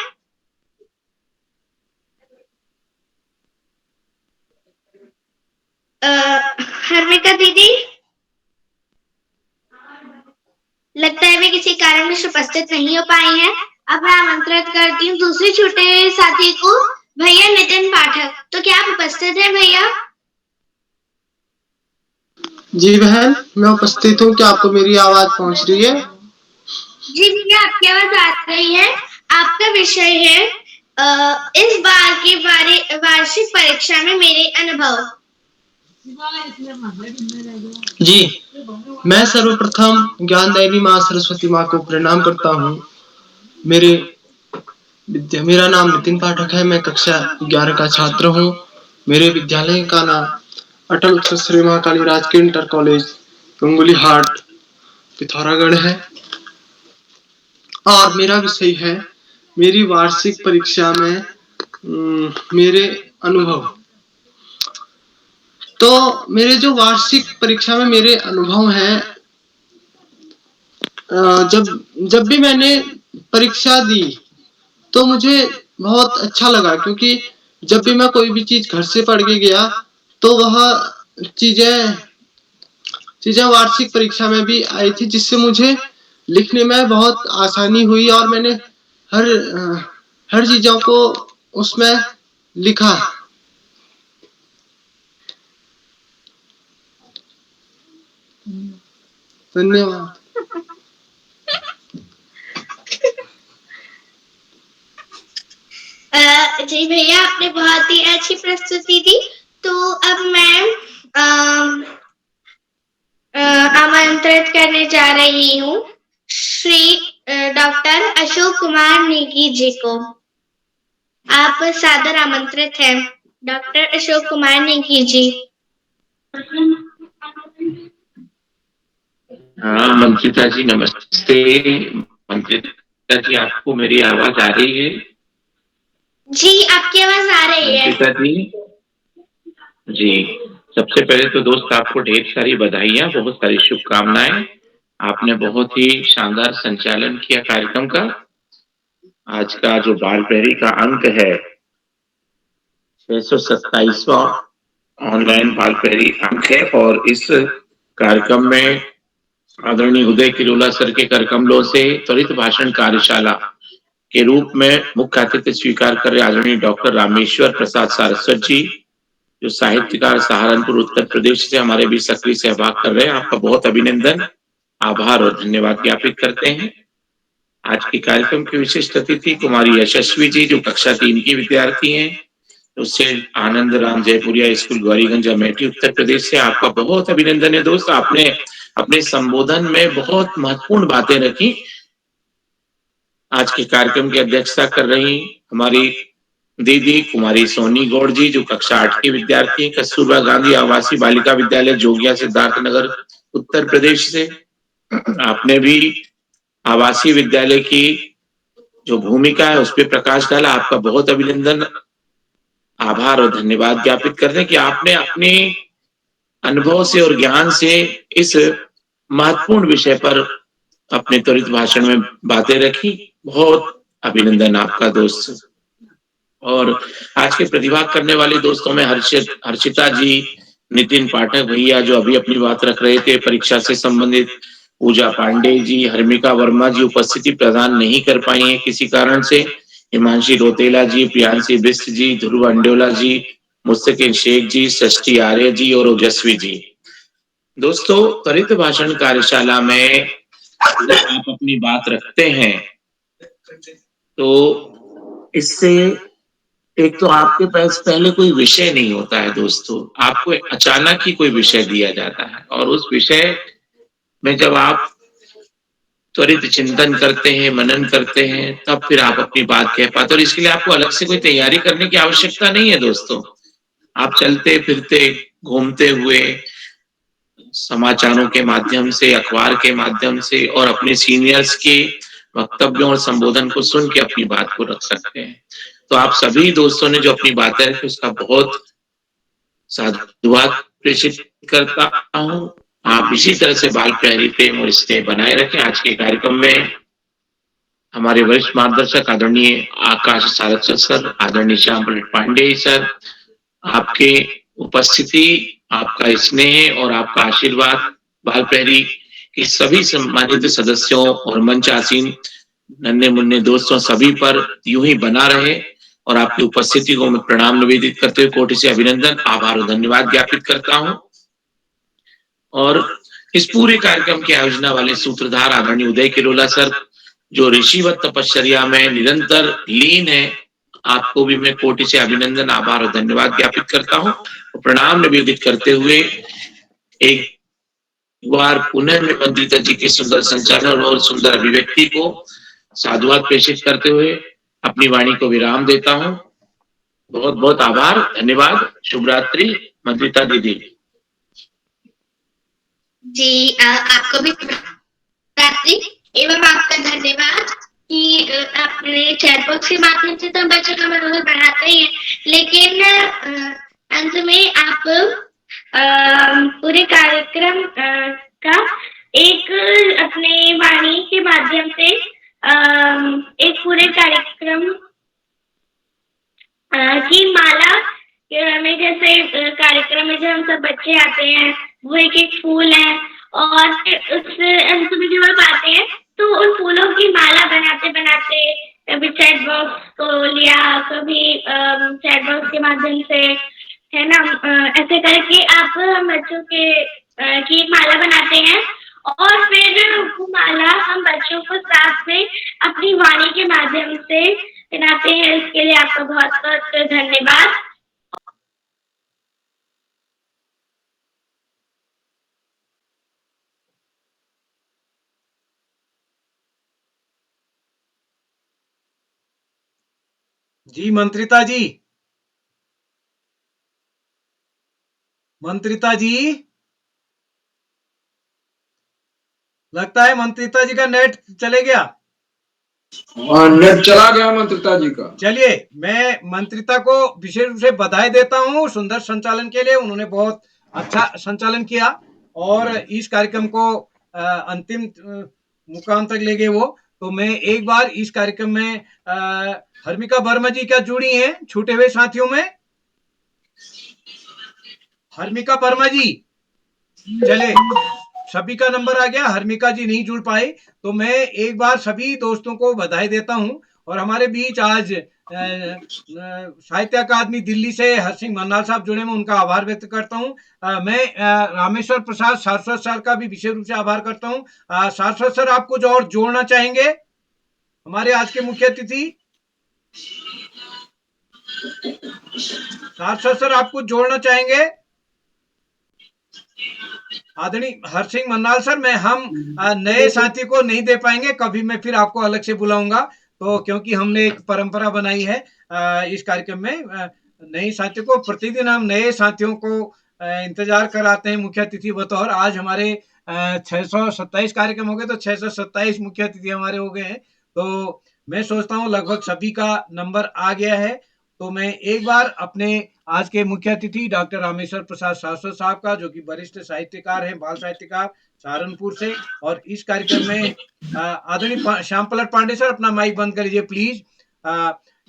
हर्मिका दीदी, लगता है वे किसी कारणवश उपस्थित नहीं हो पाई हैं। अब मैं आमंत्रित करती हूँ दूसरे छोटे साथी को, भैया नितिन पाठक। तो क्या आप उपस्थित हैं भैया? जी बहन, मैं उपस्थित हूँ। क्या आपको मेरी आवाज पहुंच रही है? जी भैया, आपकी आवाज आ रही है। आपका विषय है इस बार की वार्षिक परीक्षा में मेरे अनुभव। जी, मैं सर्वप्रथम ज्ञानदायिनी माँ सरस्वती माँ को प्रणाम करता हूँ। मेरा नाम नितिन पाठक है। मैं कक्षा 11 का छात्र हूँ। मेरे विद्यालय का नाम अटल उत्तर श्री माँ काली राजकीय इंटर कॉलेज गंगुली हाट पिथौरागढ़ है और मेरा विषय है मेरी वार्षिक परीक्षा में मेरे अनुभव। तो मेरे जो वार्षिक परीक्षा में मेरे अनुभव हैं, जब भी मैंने परीक्षा दी तो मुझे बहुत अच्छा लगा, क्योंकि जब भी मैं कोई भी चीज घर से पढ़ के गया तो वह चीजें वार्षिक परीक्षा में भी आई थी, जिससे मुझे लिखने में बहुत आसानी हुई और मैंने हर चीजों को उसमें लिखा। धन्यवाद। जी भैया, आपने बहुत ही अच्छी प्रस्तुति दी। तो अब मैं आमंत्रित करने जा रही हूँ श्री डॉक्टर अशोक कुमार नेगी जी को। आप सादर आमंत्रित हैं, डॉक्टर अशोक कुमार नेगी जी। हाँ मंत्रिता जी नमस्ते। मंत्रिता जी, आपको मेरी आवाज आ रही है? जी, आपकी आवाज आ रही है। मंत्रिता जी, सबसे पहले तो दोस्त आपको ढेर सारी बधाइयाँ, बहुत सारी शुभकामनाएं। आपने बहुत ही शानदार संचालन किया कार्यक्रम का। आज का जो बाल प्रहरी का अंक है 627वां ऑनलाइन बाल प्रहरी अंक है और इस कार्यक्रम में आदरणीय उदय किरोला सर के करकमलों से त्वरित भाषण कार्यशाला के रूप में मुख्य अतिथि स्वीकार कर रहे आदरणीय डॉक्टर रामेश्वर प्रसाद सारस्वत जी, जो साहित्यकार सहारनपुर उत्तर प्रदेश से हमारे भी सक्रिय सहभाग कर रहे हैं। आपका बहुत अभिनंदन, आभार और धन्यवाद ज्ञापित करते हैं। आज के कार्यक्रम की विशिष्ट अतिथि कुमारी यशस्वी जी, जो कक्षा 3 की विद्यार्थी हैं, उससे आनंद राम जयपुरिया स्कूल गौरीगंज अमेठी उत्तर प्रदेश से। आपका बहुत अभिनंदन है दोस्त, आपने अपने संबोधन में बहुत महत्वपूर्ण बातें रखी। आज के कार्यक्रम की अध्यक्षता कर रही हमारी दीदी कुमारी सोनी गौड़ जी, जो कक्षा 8 की विद्यार्थी हैं, कस्तूरबा गांधी आवासीय बालिका विद्यालय जोगिया सिद्धार्थ नगर उत्तर प्रदेश से। आपने भी आवासीय विद्यालय की जो भूमिका है उस पर प्रकाश डाला। आपका बहुत अभिनंदन, आभार और धन्यवाद ज्ञापित करते हैं कि आपने अपने अनुभव से और ज्ञान से इस महत्वपूर्ण विषय पर अपने त्वरित भाषण में बातें रखी। बहुत अभिनंदन आपका दोस्त। और आज के प्रतिभाग करने वाले दोस्तों में हर्षिता जी, नितिन पाठक भैया जो अभी अपनी बात रख रहे थे परीक्षा से संबंधित, पूजा पांडे जी, हर्मिका वर्मा जी उपस्थिति प्रदान नहीं कर पाई हैं किसी कारण से, हिमांशी रोतेला जी, प्रियांशी बिस्ट जी, ध्रुव अंडोला जी, मुस्तकिन शेख जी, षष्ठी आर्य जी और ओजस्वी जी। दोस्तों, त्वरित भाषण कार्यशाला में जब आप अपनी बात रखते हैं तो इससे एक तो आपके पास पहले कोई विषय नहीं होता है दोस्तों, आपको अचानक ही कोई विषय दिया जाता है और उस विषय में जब आप त्वरित चिंतन करते हैं, मनन करते हैं, तब फिर आप अपनी बात कह पाते। और इसके लिए आपको अलग से कोई तैयारी करने की आवश्यकता नहीं है दोस्तों। आप चलते फिरते घूमते हुए समाचारों के माध्यम से, अखबार के माध्यम से और अपने सीनियर्स के वक्तव्यों और संबोधन को सुन के अपनी बात को रख सकते हैं। तो आप सभी दोस्तों ने जो अपनी बातें रखी उसका बहुत साधुवाद प्रेषित करता हूँ। आप इसी तरह से बाल प्रहरी प्रेम और स्नेह बनाए रखें। आज के कार्यक्रम में हमारे वरिष्ठ मार्गदर्शक आदरणीय आकाश सारस्वत सर, आदरणीय श्याम पलट पांडे सर, आपके उपस्थिति, आपका स्नेह और आपका आशीर्वाद बाल प्रहरी के सभी सम्मानित सदस्यों और मंच आसीन नन्हे मुन्ने दोस्तों सभी पर यूं ही बना रहे और आपकी उपस्थिति को मैं प्रणाम निवेदित करते हुए कोटि से अभिनंदन, आभार और धन्यवाद ज्ञापित करता हूं। और इस पूरे कार्यक्रम की आयोजना वाले सूत्रधार आदरणीय उदय किरोला सर, जो ऋषिवत तपश्चर्या में निरंतर लीन है, आपको भी मैं कोटि से अभिनंदन, आभार और धन्यवाद ज्ञापित करता हूं और प्रणाम निवेदित करते हुए एक बार पुनः मैं मंत्रिता जी के सुंदर संचालन और सुंदर अभिव्यक्ति को साधुवाद प्रेषित करते हुए अपनी वाणी को विराम देता हूं। बहुत बहुत आभार, धन्यवाद, शुभ रात्रि मंत्रिता दीदी। जी आपको भी रात्रि एवं आपका धन्यवाद कि आपने चैट बॉक्स के माध्यम से तो बच्चों का मनोबल बढ़ाते ही हैं, लेकिन अंत में आप पूरे कार्यक्रम का एक अपने वाणी के माध्यम से एक पूरे कार्यक्रम की माला में, जैसे कार्यक्रम में जब हम सब बच्चे आते हैं वो एक एक फूल है और उस अंत में जब हम आते हैं तो उन फूलों की माला बनाते बनाते कभी चैट बॉक्स को लिया, कभी चैट बॉक्स के माध्यम से, है ना, ऐसे करके आप हम बच्चों के की एक माला बनाते हैं और फिर वो माला हम बच्चों को साथ में अपनी वाणी के माध्यम से पहनाते हैं। इसके लिए आपका बहुत बहुत धन्यवाद। जी मंत्रिता जी, मंत्रिता जी, लगता है मंत्रिता जी का नेट चले गया। नेट चला गया मंत्रिता जी का। चलिए, मैं मंत्रिता को विशेष रूप से बधाई देता हूं सुंदर संचालन के लिए। उन्होंने बहुत अच्छा संचालन किया और इस कार्यक्रम को अंतिम मुकाम तक ले गए वो। तो मैं एक बार इस कार्यक्रम में हर्मिका वर्मा जी क्या जुड़ी हैं छूटे हुए साथियों में? हर्मिका वर्मा जी, चले सभी का नंबर आ गया, हर्मिका जी नहीं जुड़ पाए, तो मैं एक बार सभी दोस्तों को बधाई देता हूं। और हमारे बीच आज साहित्य अकादमी दिल्ली से हरसिंह मन्नाल साहब जुड़े, मैं उनका आभार व्यक्त करता हूं। मैं रामेश्वर प्रसाद सारस्वत सर का भी विशेष रूप से आभार करता हूं। सारस्वत सर, आप कुछ और जोड़ना चाहेंगे हमारे आज के मुख्य अतिथि? सारस्वत सर, आप कुछ जोड़ना चाहेंगे? आदरणीय हरसिंह मन्नाल सर, मैं हम नए साथी को नहीं दे पाएंगे, कभी मैं फिर आपको अलग से बुलाऊंगा, तो क्योंकि हमने एक परंपरा बनाई है इस कार्यक्रम में नए साथियों को प्रतिदिन हम नए साथियों को इंतजार कराते हैं मुख्य अतिथि बतौर। आज हमारे 627 कार्यक्रम हो गए, तो 627 मुख्य अतिथि हमारे हो गए हैं। तो मैं सोचता हूँ लगभग सभी का नंबर आ गया है। तो मैं एक बार अपने आज के मुख्य अतिथि डॉक्टर रामेश्वर प्रसाद सारस्वत साहब का, जो कि वरिष्ठ साहित्यकार हैं, बाल साहित्यकार सहारनपुर से, और इस कार्यक्रम में आदरणीय श्याम पलट पांडे सर, अपना माइक बंद कर लीजिए प्लीज।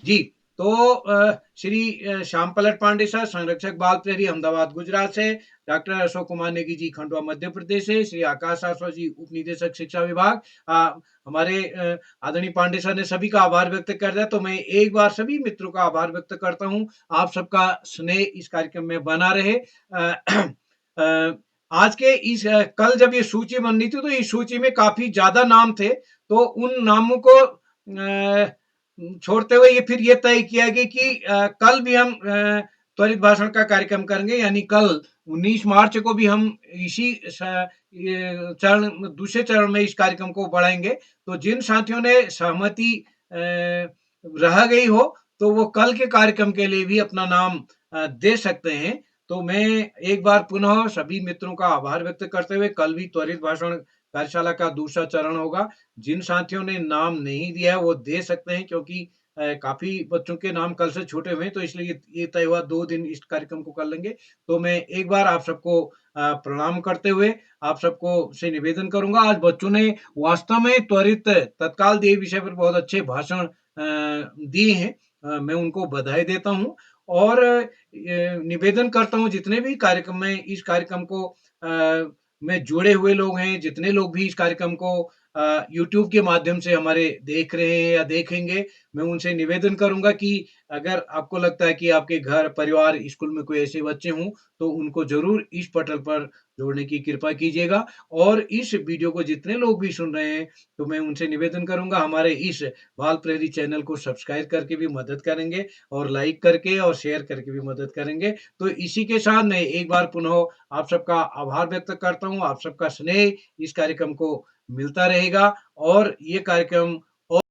जी, तो श्री श्याम पलट पांडे सर, संरक्षक बाल प्रहरी अहमदाबाद गुजरात से, डॉक्टर अशोक कुमार नेगी जी खंडवा मध्य प्रदेश से, श्री आकाश सारस्वत जी उप निदेशक शिक्षा विभाग, हमारे आदरणीय पांडे सर ने सभी का आभार व्यक्त कर दिया। तो मैं एक बार सभी मित्रों का आभार व्यक्त करता हूं। आप सबका स्नेह इस कार्यक्रम में बना रहे। आज के इस कल जब ये सूची बननी थी तो इस सूची में काफी ज्यादा नाम थे, तो उन नामों को छोड़ते हुए ये फिर ये तय किया गया कि कल भी हम त्वरित भाषण का कार्यक्रम करेंगे, यानी कल 19 मार्च को भी हम इसी चरण दूसरे चरण में इस कार्यक्रम को बढ़ाएंगे। तो जिन साथियों ने सहमति रह गई हो तो वो कल के कार्यक्रम के लिए भी अपना नाम दे सकते हैं। तो मैं एक बार पुनः सभी मित्रों का आभार व्यक्त करते हुए, कल भी त्वरित भाषण कार्यशाला का दूसरा चरण होगा। जिन साथियों ने नाम नहीं दिया है वो दे सकते हैं, क्योंकि काफी बच्चों के नाम कल से छूटे हुए हैं, तो इसलिए ये तय हुआ 2 दिन इस कार्यक्रम को कर लेंगे। तो मैं एक बार आप सबको प्रणाम करते हुए आप सबको से निवेदन करूंगा, आज बच्चों ने वास्तव में त्वरित तत्काल दिए विषय पर बहुत अच्छे भाषण दिए हैं, मैं उनको बधाई देता हूं और निवेदन करता हूं जितने भी कार्यक्रम में इस कार्यक्रम को में जुड़े हुए लोग हैं, जितने लोग भी इस कार्यक्रम को यूट्यूब के माध्यम से हमारे देख रहे हैं या देखेंगे, मैं उनसे निवेदन करूंगा कि अगर आपको लगता है कि आपके घर परिवार स्कूल में कोई ऐसे बच्चे हों तो उनको जरूर इस पटल पर जोड़ने की कृपा कीजिएगा। और इस वीडियो को जितने लोग भी सुन रहे हैं तो मैं उनसे निवेदन करूंगा हमारे इस बाल प्रहरी चैनल को सब्सक्राइब करके भी मदद करेंगे और लाइक करके और शेयर करके भी मदद करेंगे। तो इसी के साथ मैं एक बार पुनः आप सबका आभार व्यक्त करता हूं। आप सबका स्नेह इस कार्यक्रम को मिलता रहेगा और ये कार्यक्रम